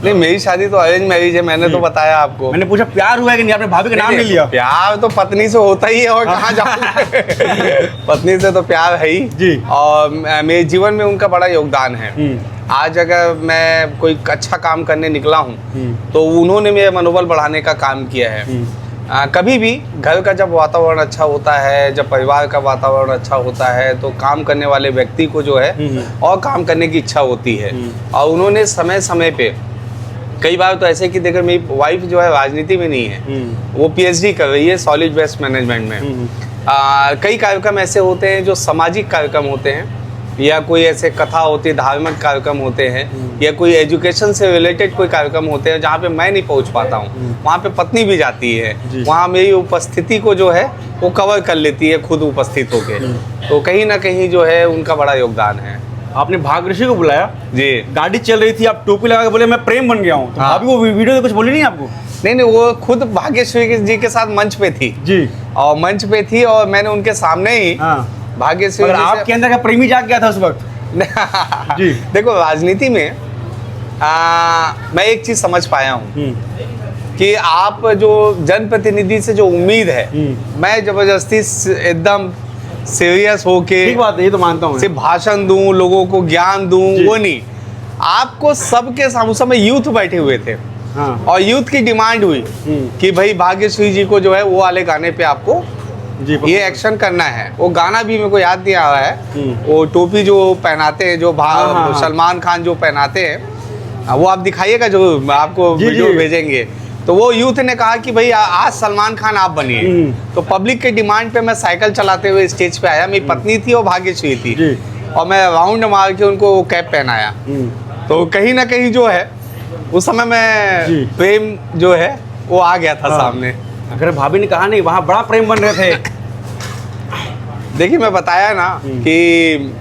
नहीं, मेरी शादी तो अरेंज मैरिज है, मैंने तो बताया आपको। मैंने पूछा प्यार हुआ है कि नहीं, आपने भाभी का नाम नहीं लिया। प्यार तो पत्नी से होता ही है, और कहाँ जाऊँ। पत्नी से तो प्यार है ही जी। और मेरे जीवन में उनका बड़ा योगदान है। आज अगर मैं कोई अच्छा काम करने निकला हूँ तो उन्होंने मेरे मनोबल बढ़ाने का काम किया है। कभी भी घर का जब वातावरण अच्छा होता है, जब परिवार का वातावरण अच्छा होता है, तो काम करने वाले व्यक्ति को जो है और काम करने की इच्छा होती है। और उन्होंने समय समय पे, कई बार तो ऐसे कि देखकर मेरी वाइफ जो है राजनीति में नहीं है, वो पीएचडी कर रही है सॉलिड वेस्ट मैनेजमेंट में। कई कार्यक्रम ऐसे होते हैं जो सामाजिक कार्यक्रम होते हैं, या कोई ऐसे कथा होती है, धार्मिक कार्यक्रम होते हैं, या कोई एजुकेशन से रिलेटेड कोई कार्यक्रम होते हैं जहाँ पे मैं नहीं पहुँच पाता हूँ, वहाँ पे पत्नी भी जाती है। वहाँ मेरी उपस्थिति को जो है वो कवर कर लेती है खुद उपस्थित होके। तो कहीं ना कहीं जो है उनका बड़ा योगदान है। आपने भाग्यश्री को बुलाया जी। गाड़ी चल रही थी, आप टोपी लगा के बोले मैं प्रेम बन गया हूँ, तो भाभी वो वीडियो में कुछ बोली नहीं आपको? नहीं, वो खुद भाग्यश्री जी के साथ मंच पे थी जी। और मंच पे थी और मैंने उनके सामने ही भाग्यश्री जी से- आपके अंदर का प्रेमी जाग गया था उस वक्त? जी। देखो, राजनीति में मैं एक चीज समझ पाया हूँ कि आप जो जनप्रतिनिधि से जो उम्मीद है, मैं जबरदस्ती एकदम सीरियस होके, ठीक बात है, ये तो मानता हूँ, सिर्फ भाषण दूं, लोगों को ज्ञान दूं, वो नहीं। आपको सबके सामने, उस समय यूथ बैठे हुए थे और यूथ की डिमांड हुई कि भाई भाग्यश्री जी को जो है वो वाले गाने पे आपको ये एक्शन करना है। वो गाना भी मेरे को याद नहीं आ रहा है, वो टोपी जो पहनाते हैं, जो सलमान खान जो पहनाते हैं, वो आप दिखाइएगा, जो आपको वीडियो भेजेंगे। तो वो यूथ ने कहा कि भाई आज सलमान खान आप बनिए। तो पब्लिक के डिमांड पे मैं साइकिल चलाते हुए स्टेज पे आया। मेरी पत्नी थी और भाग्यश्री थी, और मैं राउंड मार के उनको वो कैप पहनाया। तो कहीं ना कहीं जो है उस समय में प्रेम जो है वो आ गया था सामने। अगर भाभी ने कहा नहीं, वहाँ बड़ा प्रेम बन रहे थे। देखिए, मैं बताया ना कि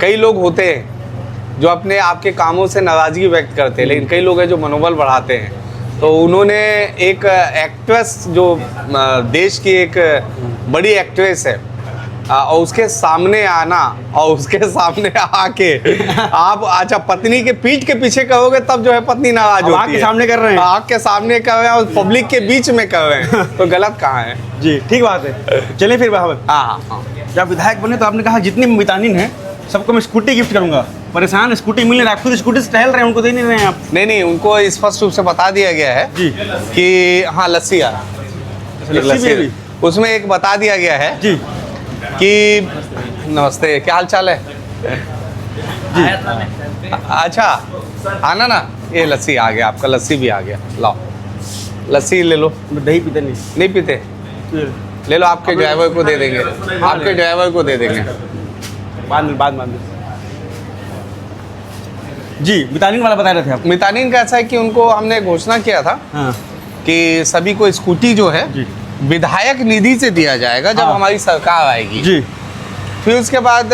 कई लोग होते हैं जो अपने आपके कामों से नाराजगी व्यक्त करते हैं, लेकिन कई लोग हैं जो मनोबल बढ़ाते हैं। तो उन्होंने एक एक्ट्रेस जो देश की एक बड़ी एक्ट्रेस है, और उसके सामने आना और उसके सामने आके आप अच्छा पत्नी के पीठ के पीछे कहोगे तब जो है पत्नी नाराज होती है। आग के सामने कर रहे हैं, आग के सामने कर रहे हैं और पब्लिक के बीच में कर रहे हैं, तो गलत कहाँ है? जी, ठीक बात है। चलिए फिर बहावत, हाँ। जब विधायक बने तो आपने कहा जितने मितानिन हैं सबको मैं स्कूटी गिफ्ट करूंगा। परेशान, स्कूटी मिल नहीं रहा, खुद स्कूटी से टहल रहे हैं, उनको दे नहीं रहे हैं आप? नहीं, उनको स्पष्ट रूप से बता दिया गया है जी कि हाँ, लस्सी आ लस्सी भी? उसमें एक बता दिया गया है जी कि नमस्ते, क्या हाल चाल है जी। अच्छा, आना ना, ये लस्सी आ गया, आपका लस्सी भी आ गया, लाओ लस्सी ले लो। दही पीते नहीं पीते? ले लो, आपके ड्राइवर को दे देंगे, आपके ड्राइवर को दे देंगे। बाद में जी। मितानिन वाला बता रहे थे आप? मितानिन का ऐसा है कि उनको हमने घोषणा किया था कि सभी को स्कूटी जो है विधायक निधि से दिया जाएगा जब हमारी सरकार आएगी जी। फिर उसके बाद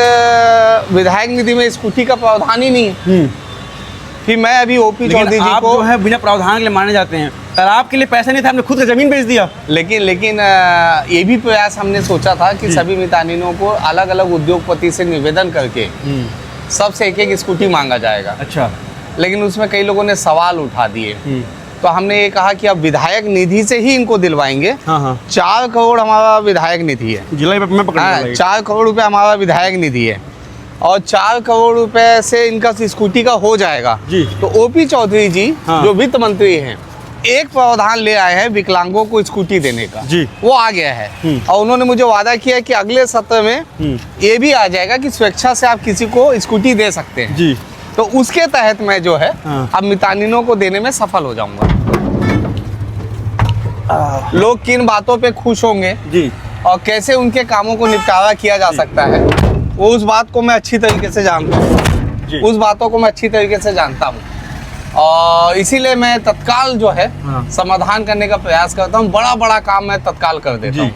विधायक निधि में स्कूटी का प्रावधान ही नहीं। फिर मैं अभी ओपी चौधरी जी को, जो है बिना प्रावधान के लिए माने जाते हैं, तालाब के लिए पैसा नहीं था, हमने खुद का जमीन बेच दिया। लेकिन ये भी प्रयास हमने सोचा था कि सभी मितानिनों को अलग अलग उद्योगपति से निवेदन करके सबसे एक एक स्कूटी मांगा जाएगा। अच्छा। लेकिन उसमें कई लोगों ने सवाल उठा दिए, तो हमने ये कहा कि अब विधायक निधि से ही इनको दिलवाएंगे। 4 करोड़ हमारा विधायक निधि है, जिला में 4 करोड़ रुपए हमारा विधायक निधि है। और 4 करोड़ रुपए से इनका स्कूटी का हो जाएगा जी। तो ओपी चौधरी जी हाँ। जो वित्त मंत्री हैं एक प्रावधान ले आए हैं विकलांगों को स्कूटी देने का जी। वो आ गया है और उन्होंने मुझे वादा किया है कि अगले सत्र में ये भी आ जाएगा कि स्वेच्छा से आप किसी को स्कूटी दे सकते हैं जी। तो उसके तहत मैं जो है हाँ। अब मितानिनों को देने में सफल हो जाऊंगा। लोग किन बातों पे खुश होंगे जी। और कैसे उनके कामों को निपटारा किया जा सकता है वो उस बात को मैं अच्छी तरीके से जानता हूँ। जी। उस बातों को मैं अच्छी तरीके से जानता हूँ और इसीलिए मैं तत्काल जो है हाँ। समाधान करने का प्रयास करता हूँ। बड़ा बड़ा काम मैं तत्काल कर देता जी। हूँ।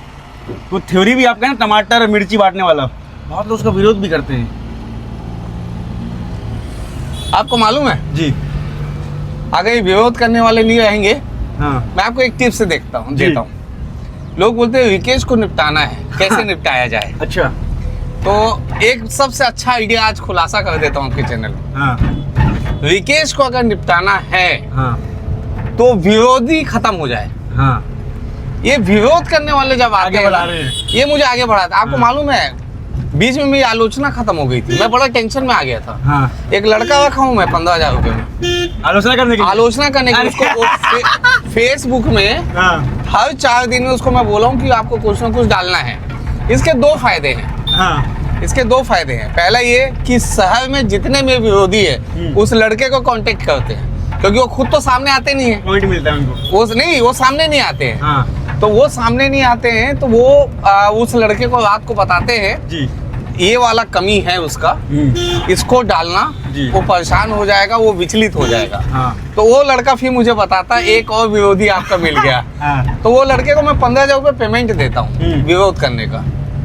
तो थ्योरी भी आपका है ना, टमाटर मिर्ची बांटने वाला, बहुत लोग उसका विरोध भी करते हैं। आपको मालूम है जी। अगर ये विरोध करने वाले नहीं रहेंगे हाँ। मैं आपको एक टिप्स देता हूँ जी। देता हूँ। लोग बोलते हैं विकेश को निपटाना है कैसे निपटाया जाए अच्छा। तो एक सबसे अच्छा आइडिया आज खुलासा कर देता हूँ आपके चैनल में। हाँ। विकेश को अगर निपटाना है हाँ। तो विरोधी खत्म हो जाए। हाँ। ये विरोध करने वाले जब आगे आगे बढ़ा रहे हैं। ये मुझे आगे बढ़ाता। आपको हाँ। मालूम है बीच में मेरी आलोचना खत्म हो गई थी, मैं बड़ा टेंशन में आ गया था। हाँ। एक लड़का रखा हूँ मैं 15,000 रुपए में आलोचना करने के लिए? आलोचना करने के लिए। उसको फेसबुक में हाँ। हर 4 दिन में उसको मैं बोला हूँ कि आपको कुछ ना कुछ डालना है। इसके 2 फायदे हैं। हाँ। इसके 2 फायदे हैं। पहला ये कि शहर में जितने भी विरोधी है उस लड़के को कांटेक्ट करते हैं क्योंकि वो खुद तो सामने आते नहीं है। पॉइंट मिलता है उनको। वो सामने नहीं आते हैं। हाँ। तो वो सामने नहीं आते हैं तो वो उस लड़के को रात को बताते हैं जी। ये वाला कमी है उसका, इसको डालना। जी। वो परेशान हो जाएगा, वो विचलित हो जाएगा। हाँ। तो वो लड़का फिर मुझे बताता है एक और विरोधी आपका मिल गया। हाँ। तो वो लड़के को मैं 15,000 रुपये पेमेंट देता हूँ विरोध करने का।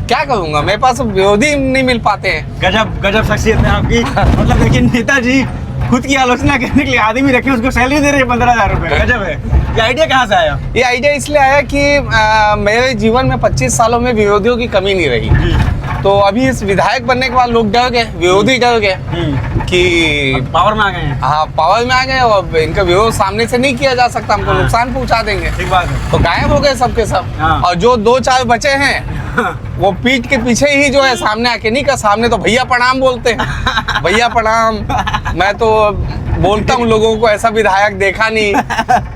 क्या करूंगा, मेरे पास विरोधी नहीं मिल पाते हैं। गजब गजब शख्सियत है आपकी। मतलब देखिए नेताजी खुद की आलोचना करने के लिए आदमी रखे, उसको सैलरी दे रहे हैं 15,000 रुपए। गजब है। ये आइडिया कहाँ से आया? ये आइडिया इसलिए आया कि मेरे जीवन में 25 सालों में विरोधियों की कमी नहीं रही। तो अभी इस विधायक बनने के बाद लोग डर गए, विरोधी डर गए कि पावर में आ गए हैं। हाँ पावर में आ गए और इनका विरोध सामने से नहीं किया जा सकता, हमको हाँ। नुकसान पहुंचा देंगे। ठीक बात है। तो गायब हो गए सबके सब। हाँ। और जो 2-4 बचे हैं वो पीठ के पीछे ही जो है सामने आके नहीं का सामने तो भैया प्रणाम बोलते हैं। भैया प्रणाम। मैं तो बोलता हूँ लोगों को ऐसा विधायक देखा नहीं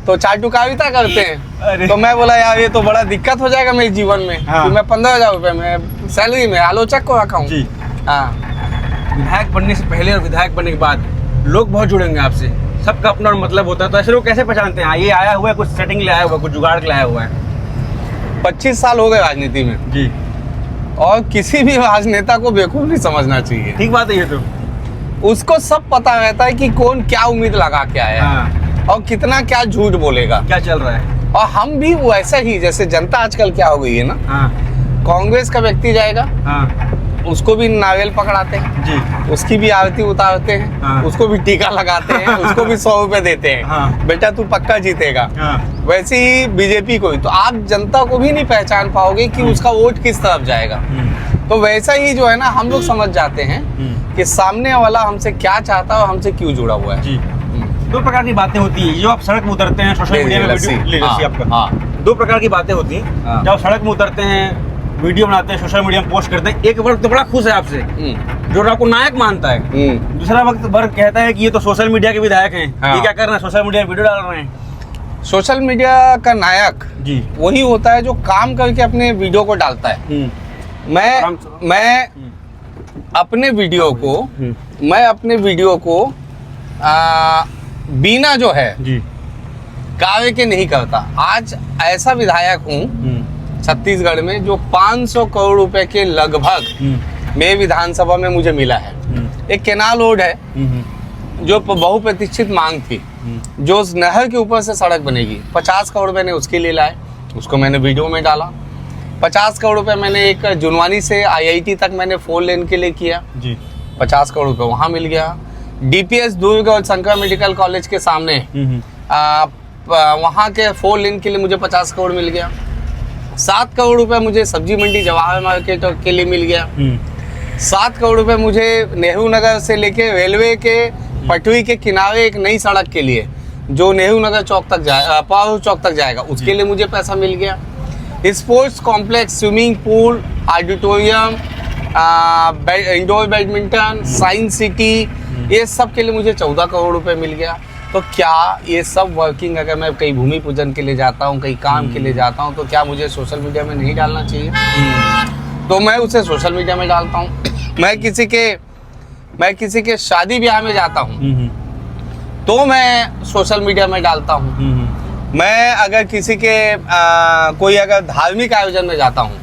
तो चाटुकारिता करते हैं। तो मैं बोला यार ये तो बड़ा दिक्कत हो जाएगा मेरे जीवन में। हाँ। कि मैं 15,000 रुपए में सैलरी में आलोचक को रखा हूँ। जी। हाँ। विधायक बनने से पहले और विधायक बनने के बाद लोग बहुत जुड़ेंगे आपसे, सबका अपना मतलब होता है। तो ऐसे लोग कैसे पहचानते हैं ये आया हुआ है, कुछ सेटिंग ले आया हुआ है, कुछ जुगाड़ के लाया हुआ है? 25 साल हो गए राजनीति में जी। और किसी भी राजनेता को बेवकूफ नहीं समझना चाहिए। ठीक बात है ये तो। उसको सब पता रहता है कि कौन क्या उम्मीद लगा के आया है और कितना क्या झूठ बोलेगा, क्या चल रहा है। और हम भी वैसा ही, जैसे जनता आजकल क्या हो गई है ना, हाँ। कांग्रेस का व्यक्ति जाएगा हाँ। उसको भी नारियल पकड़ाते हैं जी। उसकी भी आरती उतारते हैं। हाँ। उसको भी टीका लगाते हैं उसको भी 100 रुपए देते हैं। हाँ। बेटा तू पक्का जीतेगा। हाँ। वैसे ही बीजेपी को भी, तो आप जनता को भी नहीं पहचान पाओगे कि उसका वोट किस तरफ जाएगा। तो वैसा ही जो है ना हम लोग समझ जाते हैं कि सामने वाला हमसे क्या चाहता है और हमसे क्यों जुड़ा हुआ है। जी। 2 प्रकार की बातें होती है जो आप सड़क में उतरते हैं, सोशल मीडिया में वीडियो हाँ, आपका। हाँ। 2 प्रकार की बातें होती हैं। हाँ। जब आप सड़क में उतरते हैं, वीडियो बनाते हैं, सोशल मीडिया में पोस्ट करते हैं, एक वर्ग तो बड़ा खुश है आपसे जो आपको नायक मानता है। दूसरा वर्ग कहता है कि ये तो सोशल मीडिया के विधायक हैं। हाँ। ये क्या कर रहे हैं, सोशल मीडिया में वीडियो डाल रहे हैं। सोशल मीडिया का नायक जी। वही होता है जो काम करके अपने वीडियो को डालता है। मैं अपने वीडियो को बिना जो है जी। कार्य के नहीं करता। आज ऐसा विधायक हूँ छत्तीसगढ़ में जो 500 करोड़ रुपए के लगभग मेरे विधानसभा में मुझे मिला है। एक केनाल रोड है जो बहुप्रतीक्षित मांग थी, जो उस नहर के ऊपर से सड़क बनेगी। 50 करोड़ मैंने उसके लिए लाए, उसको मैंने वीडियो में डाला। 50 करोड़ रुपए मैंने एक जुनवानी से IIT तक मैंने 4 लेन के लिए किया जी। 50 करोड़ रुपए वहाँ मिल गया। DPS दुर्ग और शंकर मेडिकल कॉलेज के सामने वहाँ के 4 लेन के लिए मुझे 50 करोड़ मिल गया। 7 करोड़ रुपए मुझे सब्जी मंडी जवाहर मार्केट के लिए मिल गया। 7 करोड़ रुपए मुझे नेहरू नगर से लेके रेलवे के पटरी के किनारे एक नई सड़क के लिए जो नेहरू नगर चौक तक जाए, पावर चौक तक जाएगा, उसके लिए मुझे पैसा मिल गया। Sports complex, swimming pool, auditorium indoor badminton, science city, ये सब के लिए मुझे 14 करोड़ रुपए मिल गया। तो क्या ये सब वर्किंग, अगर मैं कहीं भूमि पूजन के लिए जाता हूँ, कहीं काम के लिए जाता हूँ, तो क्या मुझे सोशल मीडिया में नहीं डालना चाहिए? तो मैं उसे सोशल मीडिया में डालता हूँ। मैं किसी के शादी ब्याह में जाता हूँ तो मैं सोशल मीडिया में डालता हूँ। मैं अगर किसी के कोई अगर धार्मिक आयोजन में जाता हूँ,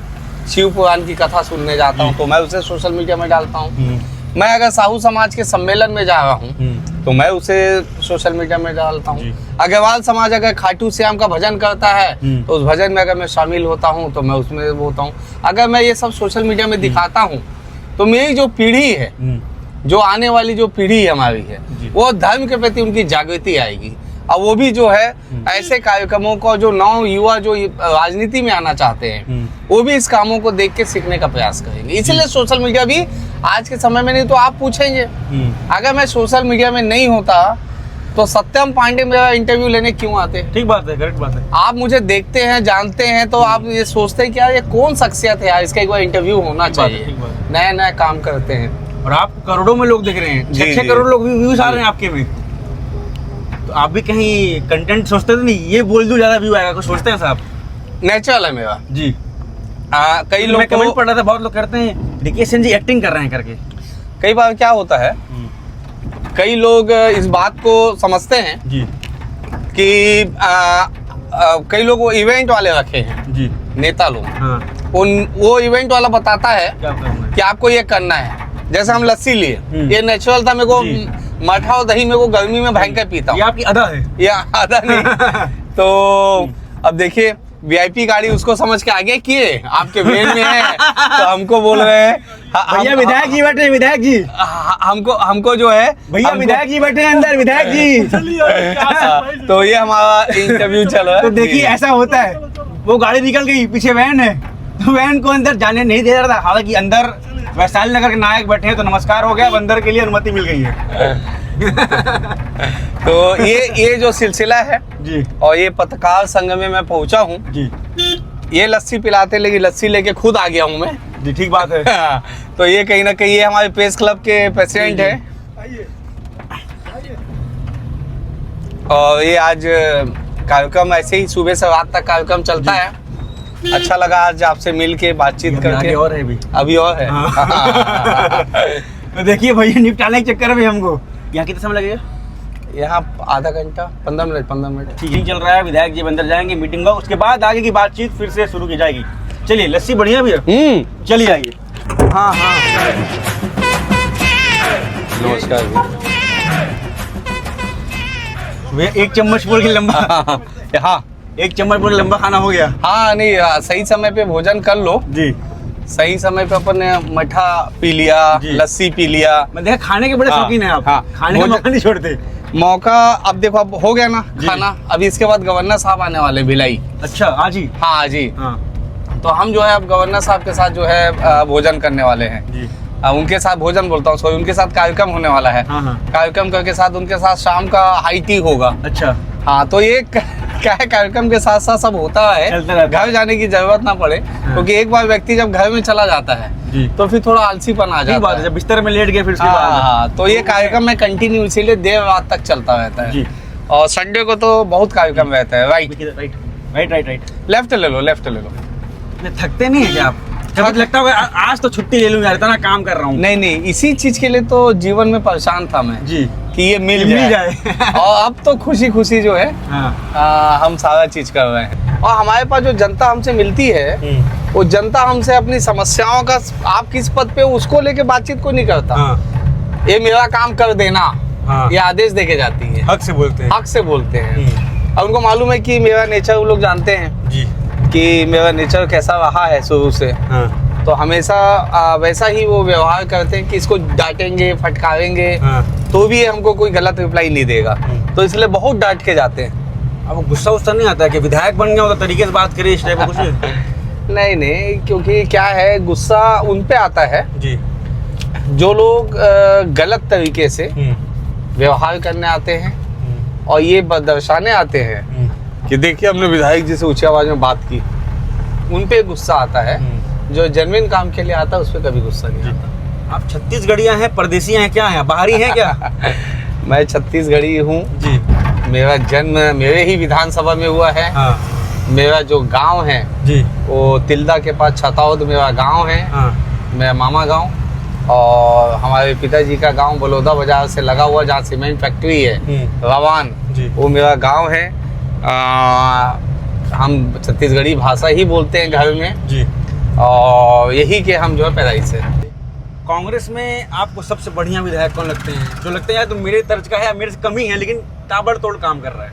शिव पुराण की कथा सुनने जाता हूँ, तो मैं उसे सोशल मीडिया में डालता हूँ। मैं अगर साहू समाज के सम्मेलन में जा रहा हूँ तो मैं उसे सोशल मीडिया में डालता हूँ। अग्रवाल समाज अगर खाटू श्याम का भजन करता है तो उस भजन में अगर मैं शामिल होता हूँ तो मैं उसमें होता हूँ। अगर मैं ये सब सोशल मीडिया में दिखाता हूँ तो मेरी जो पीढ़ी है, जो आने वाली जो पीढ़ी हमारी है, वो धर्म के प्रति उनकी जागृति आएगी। और वो भी जो है ऐसे कार्यक्रमों को, जो नौ युवा जो राजनीति में आना चाहते हैं, वो भी इस कामों को देख के सीखने का प्रयास करेंगे। इसलिए सोशल मीडिया भी आज के समय में, नहीं तो आप पूछेंगे अगर मैं सोशल मीडिया में नहीं होता तो सत्यम पांडे मेरा इंटरव्यू लेने क्यों आते? ठीक बात है, करेक्ट बात है। आप मुझे देखते हैं, जानते हैं, तो आप ये सोचते हैं कि यार ये कौन शख्सियत है यार, इसका एक बार इंटरव्यू होना चाहिए। नया नया काम करते हैं और आप करोड़ों में लोग देख रहे हैं, 6 करोड़ लोग व्यूज आ रहे हैं आपके में। तो आप भी कहीं कंटेंट सोचते थे नहीं ये बोल दूं ज्यादा व्यू आएगा, कुछ सोचते हैं साहब? नेचुरल है मेरा जी। कई लोग कमेंट पढ़ रहा था, बहुत लोग करते हैं देखिए सेन जी एक्टिंग कर रहे हैं करके। कई बार क्या होता है, कई लोग इस बात को समझते हैं जी कि कई लोग वो इवेंट वाले रखे हैं जी, नेता लोग। हाँ वो इवेंट वाला बताता है क्या करना है? कि आपको ये करना है। जैसे हम लस्सी लिए, ये नेचुरल था, मेरे को मठा और दही मेरे को गर्मी में भयंकर पीता हूँ। ये आपकी अदा है। ये आधा नहीं। तो अब देखिए वीआईपी गाड़ी उसको समझ के आगे किए, आपके वेन में है तो हमको बोल रहे हैं भैया विधायक जी बैठे, विधायक जी हमको जो है भैया विधायक जी बैठे हैं अंदर, विधायक जी। तो ये हमारा इंटरव्यू चल रहा है। तो देखिए ऐसा होता है, वो गाड़ी निकल गई, पीछे वैन है, तो वैन को अंदर जाने नहीं दे रहा था। हालांकि अंदर वैशाली नगर के नायक बैठे हैं तो नमस्कार हो गया, अब अंदर के लिए अनुमति मिल गई है। तो ये जो सिलसिला है जी, और ये पत्रकार संघ में मैं पहुंचा हूँ जी ये लस्सी पिलाते, लेकिन लस्सी लेके खुद आ गया हूँ मैं जी, ठीक बात है। तो ये कहीं ना कहीं ये हमारे प्रेस क्लब के प्रेसिडेंट है और ये आज कार्यक्रम ऐसे ही सुबह से रात तक कार्यक्रम चलता है। अच्छा लगा आज आपसे मिल के बातचीत करके। और है भी, अभी और है। तो देखिए भैया निपटाने के चक्कर में हमको यहाँ कितना समय लगेगा? यहाँ आधा घंटा 15 मिनट। ठीक ही चल रहा है, विधायक जी अंदर जाएंगे, मीटिंग होगा, उसके बाद आगे की बातचीत फिर से शुरू की जाएगी। चलिए लस्सी बढ़िया भैया, चलिए आइए। हाँ नमस्कार भैया एक चम्मच बोल के लंबा हाँ एक चम्मच बोल के लंबा खाना हो गया। हाँ नहीं, सही समय पे भोजन कर लो जी, सही समय पे अपन ने मठा पी लिया, लस्सी पी लिया। मैं देखा खाने के बड़े शौकीन हैं आप। हाँ, खाने का मौका नहीं छोड़ते। मौका अब देखो, अब हो गया ना खाना, अब इसके बाद गवर्नर साहब आने वाले भिलाई। अच्छा आज ही? हाँ जी। हाँ तो हम जो है अब गवर्नर साहब के साथ जो है भोजन करने वाले हैं जी। उनके साथ भोजन बोलता हूँ, उनके साथ कार्यक्रम होने वाला है। हाँ, हाँ। कार्यक्रम करके साथ उनके साथ शाम का हाई टी होगा। अच्छा हाँ, तो ये क्या है, कार्यक्रम के साथ साथ सब होता है, घर जाने की जरूरत ना पड़े। क्योंकि एक बार व्यक्ति जब घर में चला जाता है तो फिर थोड़ा आलसीपन आ जाता है। जब बिस्तर में लेट गए फिर उसके हाँ, बाद। हाँ, तो ये कार्यक्रम में कंटिन्यू इसीलिए देर रात तक चलता रहता है। जी। और संडे को तो बहुत कार्यक्रम रहता है। राइट लेफ्ट ले लो। थकते नहीं है क्या आप? जब लगता होगा आज तो छुट्टी ले लूं यार, इतना काम कर रहा हूँ। नहीं, इसी चीज के लिए तो जीवन में परेशान था मैं जी, कि ये मिल जाए। और अब तो खुशी जो है हम सारा चीज कर रहे हैं। और हमारे पास जो जनता हमसे मिलती है, वो जनता हमसे अपनी समस्याओं का, आप किस पद पे उसको लेके बातचीत को नहीं करता। ये मेरा काम कर देना, ये आदेश देके जाती है। हक से बोलते हैं। और उनको मालूम है कि मेरा नेचर, वो लोग जानते हैं जी कि मेरा नेचर कैसा रहा है शुरू से। तो हमेशा वैसा ही वो व्यवहार करते हैं कि इसको डांटेंगे, फटकारेंगे तो भी हमको कोई गलत रिप्लाई नहीं देगा। तो इसलिए बहुत डांट के जाते हैं। अब गुस्सा नहीं आता कि विधायक बन गया हो तो तरीके से बात करिए, इस टाइप का कुछ? नहीं, क्योंकि क्या है, गुस्सा उन पे आता है जी जो लोग गलत तरीके से व्यवहार करने आते हैं और ये दर्शाने आते हैं कि देखिए हमने विधायक जी से ऊंची आवाज में बात की, उन पे गुस्सा आता है। जो जेन्युइन काम के लिए आता है उस पर कभी गुस्सा नहीं आता। आप छत्तीसगढ़िया हैं, परदेसिया हैं, क्या हैं, बाहरी हैं क्या? मैं छत्तीसगढ़ी हूँ जी। मेरा जन्म मेरे ही विधानसभा में हुआ है। हाँ मेरा जो गांव है जी। वो तिल्दा के पास छतौद मेरा गांव है। हाँ मेरा मामा गांव और हमारे पिताजी का गांव बलौदा बाजार से लगा हुआ जहाँ सीमेंट फैक्ट्री है रवान जी। वो मेरा गांव है। हम छत्तीसगढ़ी भाषा ही बोलते हैं घर में जी। और यही के हम जो है पैदाइश से। कांग्रेस में आपको सबसे बढ़िया विधायक कौन लगते हैं, जो लगते हैं यार तो मेरे तर्ज का है, मेरे से कम ही है लेकिन ताबड़तोड़ काम कर रहा है?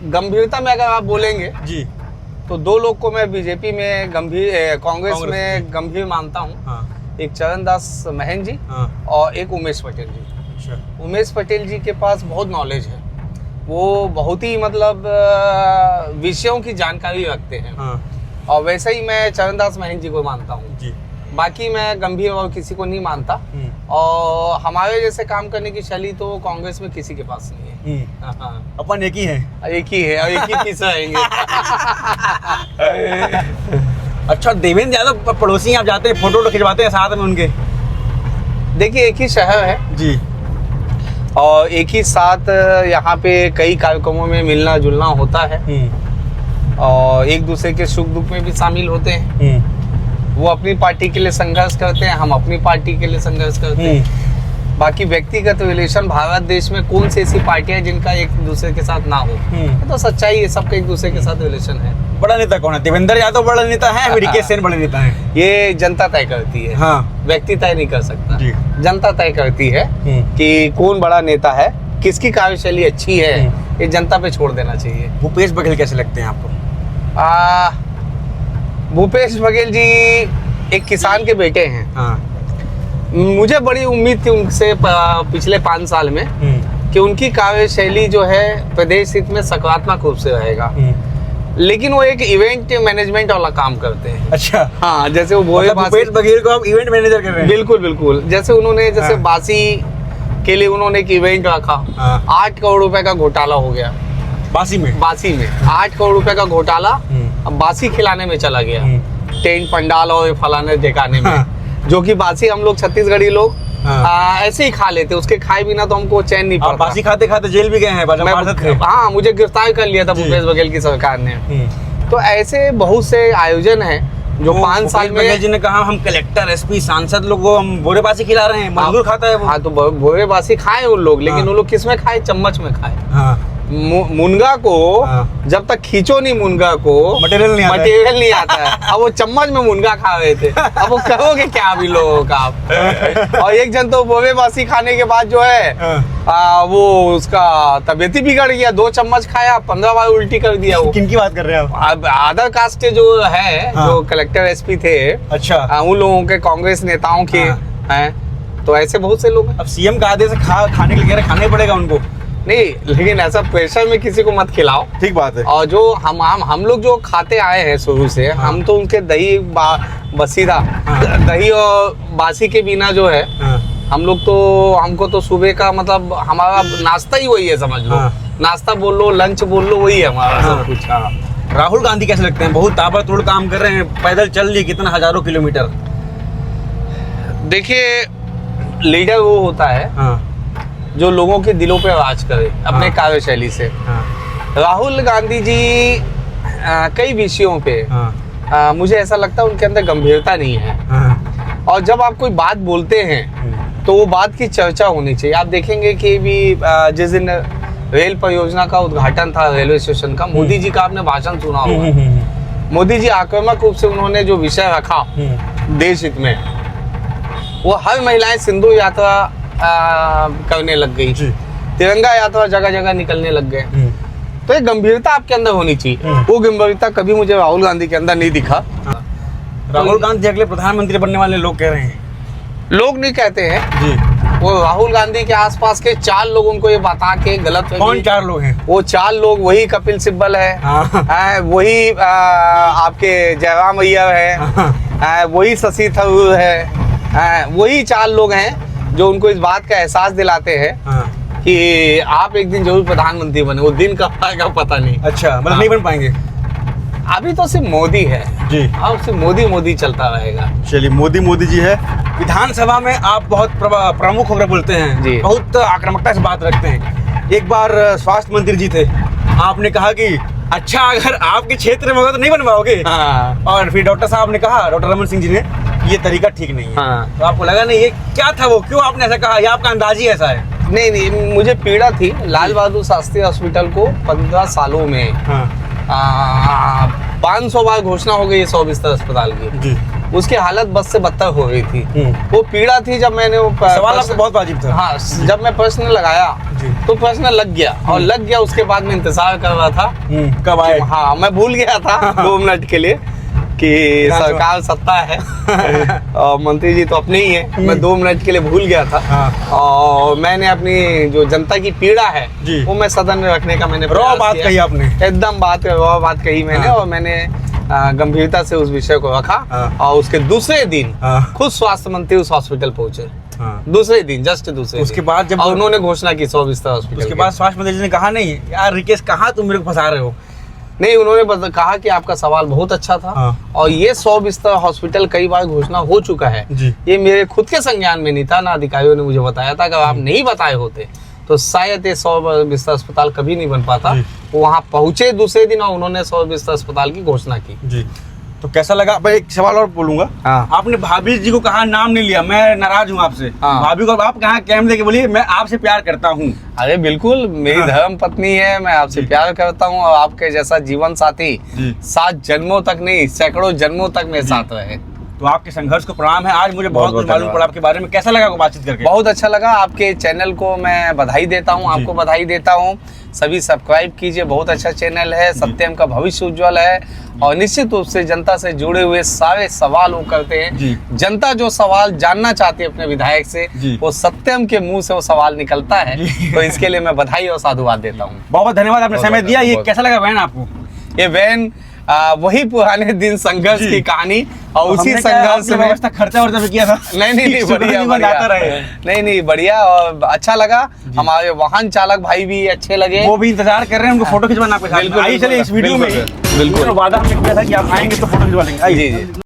गंभीरता में अगर आप बोलेंगे जी। तो दो लोग को मैं बीजेपी में कांग्रेस में गंभीर मानता हूँ। हाँ। एक चरणदास महन जी हाँ। और एक उमेश पटेल जी। अच्छा। उमेश पटेल जी के पास बहुत नॉलेज है, वो बहुत ही मतलब विषयों की जानकारी रखते हैं। हाँ। और वैसे ही मैं चरणदास महन जी को मानता हूँ। जी। बाकी मैं गंभीर और किसी को नहीं मानता और हमारे जैसे काम करने की शैली तो कांग्रेस में किसी के पास नहीं है। हाँ। अपन एक ही हैं। एक ही है और एक ही पीछे रहेंगे। अच्छा, देवेंद्र यादव पड़ोसी हैं, आप जाते हैं फोटो खिंचवाते हैं साथ में उनके? देखिए एक ही शहर है जी। और एक ही साथ यहाँ पे कई कार्यक्रमों में मिलना जुलना होता है और एक दूसरे के सुख दुख में भी शामिल होते हैं। वो अपनी पार्टी के लिए संघर्ष करते हैं, हम अपनी पार्टी के लिए संघर्ष करते हैं। बाकी व्यक्तिगत रिलेशन भारत देश में कौन सी ऐसी पार्टियां जिनका एक दूसरे के साथ ना हो, तो सच्चाई है सबका एक दूसरे के साथ रिलेशन है। बड़ा नेता कौन है? देवेंद्र यादव बड़ा नेता है, अमरीकेश सेन बड़े नेता हैं? ये जनता तय करती है। हाँ। व्यक्ति तय नहीं कर सकता। जी। जनता तय करती है कि कौन बड़ा नेता है, किसकी कार्यशैली अच्छी है, ये जनता पे छोड़ देना चाहिए। भूपेश बघेल कैसे लगते हैं आपको? भूपेश बघेल जी एक किसान के बेटे हैं। हाँ। मुझे बड़ी उम्मीद थी उनसे पिछले 5 साल में कि उनकी कार्यशैली जो है प्रदेश हित में सकारात्मक रूप से रहेगा, लेकिन वो एक इवेंट मैनेजमेंट वाला काम करते हैं। अच्छा। हाँ, जैसे वो भूपेश बघेल को आप इवेंट मैनेजर कर रहे हैं? बिल्कुल बिल्कुल। जैसे उन्होंने जैसे बासी के लिए उन्होंने एक इवेंट रखा। 8 करोड़ रुपए का घोटाला हो गया बासी में 8 करोड़ रुपए का घोटाला अब बासी खिलाने में चला गया, टेंट पंडाल और फलाने ठिकाने में, जो कि बासी हम लोग छत्तीसगढ़ी लोग ऐसे ही खा लेते, उसके खाए बिना तो हमको चैन नहीं पड़ता। बासी खाते खाते जेल भी गए हैं? हाँ, मुझे गिरफ्तार कर लिया था भूपेश बघेल की सरकार ने। तो ऐसे बहुत से आयोजन हैं जो 5 साल में। बघेल जी ने कहा हम कलेक्टर, एसपी, सांसद लोग को हम बोरे बासी खिला रहे हैं, मजदूर खाता है वो। हाँ, तो बोरे बासी खाए उन लोग, लेकिन वो लोग किस में खाए? चम्मच में खाए। मुनगा को जब तक खींचो नहीं, मुनगा को मटेरियल नहीं आता है। अब वो चम्मच में मुनगा खा रहे थे, अब वो करोगे क्या अभी लोगों का आप? और एक जन तो बोवे बासी खाने के बाद जो है वो उसका तबीयत ही बिगड़ गया, 2 चम्मच खाया, 15 बार उल्टी कर दिया। वो किनकी बात कर रहे हैं आप? अदर कास्ट के जो है, जो कलेक्टर एसपी थे, अच्छा, उन लोगों के, कांग्रेस नेताओं के हैं। तो ऐसे बहुत से लोग। अब सीएम का आदेश खाने के लिए खाना पड़ेगा उनको? नहीं, लेकिन ऐसा प्रेशर में किसी को मत खिलाओ। ठीक बात है। और जो हम लोग जो खाते आए हैं शुरू से, हम तो उनके दही बसीदा दही और बासी के बिना जो है हम लोग तो, हमको तो सुबह का मतलब हमारा नाश्ता ही वही है, समझ लो। नाश्ता बोल लो, लंच बोल लो, वही है हमारा सब कुछ। राहुल गांधी कैसे लगते हैं? बहुत ताबड़तोड़ काम कर रहे हैं, पैदल चल लिए कितना हजारों किलोमीटर। देखिए, लीडर वो होता है जो लोगों के दिलों पे राज करे अपने कार्यशैली से। राहुल गांधी जी कई विषयों पे मुझे ऐसा लगता है उनके अंदर गंभीरता नहीं है। और जब आप कोई बात बोलते हैं तो वो बात की चर्चा होनी चाहिए। आप देखेंगे कि भी जिस दिन रेल परियोजना का उद्घाटन था रेलवे स्टेशन का, मोदी जी का आपने भाषण सुना होगा। मोदी जी आक्रामक रूप से उन्होंने जो विषय रखा देश हित में, वो हर महिलाएं सिंधु यात्रा करने लग गई, तिरंगा यात्रा जगह जगह निकलने लग गए। तो ये गंभीरता आपके अंदर होनी चाहिए। वो गंभीरता कभी मुझे राहुल गांधी के अंदर नहीं दिखा। राहुल गांधी अगले प्रधानमंत्री बनने वाले लोग कह रहे हैं। लोग नहीं कहते हैं जी, वो राहुल गांधी के आसपास के 4 लोग उनको ये बता के गलत। कौन 4 लोग हैं? वो 4 लोग वही कपिल सिब्बल है, वही आपके जयराम अय्यर है, वही शशि थरूर है, वही 4 लोग हैं जो उनको इस बात का एहसास दिलाते हैं कि आप एक दिन जरूर प्रधानमंत्री बने। वो दिन कब आएगा पता नहीं। अच्छा, मतलब नहीं बन पाएंगे? अभी तो सिर्फ मोदी है जी। अब सिर्फ मोदी चलता रहेगा। चलिए, मोदी जी है। विधानसभा में आप बहुत प्रमुख होकर बोलते हैं जी। बहुत आक्रामकता से बात रखते हैं। एक बार स्वास्थ्य मंत्री जी थे, आपने कहा कि अच्छा अगर आपके क्षेत्र में होगा तो नहीं बनवाओगे। हाँ और फिर डॉक्टर साहब ने कहा, डॉक्टर रमन सिंह जी ने, ये तरीका ठीक नहीं है। हाँ। तो आपको लगा नहीं, ये क्या था, वो क्यों आपने ऐसा कहा, या आपका अंदाज ही ऐसा है? नहीं, मुझे पीड़ा थी लाल बहादुर शास्त्री हॉस्पिटल को 15 सालों में हाँ 500 बार घोषणा हो गई 100 बिस्तर अस्पताल की। जी। उसकी हालत बद से बदतर हो गई थी। वो पीड़ा थी। जब मैंने वो सवाल आपका बहुत वाजिब था। हाँ, जब मैं प्रश्न लगाया जी। तो प्रश्न लग गया, और लग गया उसके बाद मैं इंतजार कर रहा था कब आए? हाँ, मैं भूल गया था 2 मिनट के लिए कि सरकार सत्ता है और मंत्री जी तो अपने ही है। मैं 2 मिनट के लिए भूल गया था। हाँ। और मैंने अपनी जो जनता की पीड़ा है जी। वो मैं सदन में रखने का मैंने रॉ प्रयास बात किया। कही आपने। एकदम रॉ बात कही मैंने। हाँ। और मैंने गंभीरता से उस विषय को रखा। हाँ। और उसके दूसरे दिन हाँ। खुद स्वास्थ्य मंत्री उस हॉस्पिटल पहुंचे। हाँ। दूसरे दिन, जस्ट दूसरे उसके दिन। बाद जब और उन्होंने घोषणा की 100 बिस्तर हॉस्पिटल उसके की। बाद स्वास्थ्य मंत्री जी ने कहा, नहीं यार रिकेश, कहाँ तुम मेरे को फंसा रहे हो? नहीं, उन्होंने कहा कि आपका सवाल बहुत अच्छा था। हाँ। और ये 100 बिस्तर हॉस्पिटल कई बार घोषणा हो चुका है। जी। ये मेरे खुद के संज्ञान में नहीं था, ना अधिकारियों ने मुझे बताया था। अगर आप नहीं बताए होते तो शायद ये 100 बिस्तर अस्पताल कभी नहीं बन पाता। जी। वो वहाँ पहुंचे दूसरे दिन और उन्होंने 100 बिस्तर अस्पताल की घोषणा की। जी। तो कैसा लगा? मैं एक सवाल और बोलूंगा। हाँ। आपने भाभी जी को कहा, नाम नहीं लिया, मैं नाराज हूँ आपसे। हाँ। भाभी को आप कहा कैम देके बोलिए, मैं आपसे प्यार करता हूँ। अरे बिल्कुल, मेरी हाँ। धर्म पत्नी है, मैं आपसे जी। प्यार करता हूँ। और आपके जैसा जीवन साथी जी। 7 जन्मों तक नहीं, सैकड़ों जन्मों तक मेरे साथ रहे। तो आपके संघर्ष को प्रणाम है। आज मुझे बहुत कुछ मालूम धन्यवाद। पड़ा आपके बारे में। कैसा लगा आपको बातचीत करके? बहुत अच्छा लगा। आपके चैनल को मैं बधाई देता हूँ, आपको बधाई देता हूँ। सभी सब्सक्राइब कीजिए, बहुत अच्छा चैनल है। सत्यम का भविष्य उज्जवल है। और निश्चित रूप से जनता से जुड़े हुए सारे सवाल वो करते जी। हैं। जनता जो सवाल जानना चाहती है अपने विधायक से, जी। वो सत्यम के मुंह से वो सवाल निकलता है। जी। तो इसके लिए मैं बधाई और साधुवाद देता हूँ। बहुत बहुत धन्यवाद, आपने बहुत समय दिया। ये बहुत- कैसा लगा वैन आपको? ये वैन वही पुराने दिन संघर्ष जी। की कहानी, और उसी हमने क्या संघर्ष आपकी में व्यवस्था खर्चा वर्चा भी किया था? नहीं बढ़िया जीवन आता रहे। नहीं बढ़िया और अच्छा लगा। हमारे वाहन चालक भाई भी अच्छे लगे। वो भी इंतजार कर रहे हैं, उनको फोटो खिंचवाना आपके साथ। बिल्कुल, आइए चलिए, इस वीडियो में बिल्कुल। वादा हमने किया था कि आप आएंगे तो फोटो खिंचवा लेंगे। आइए। जी।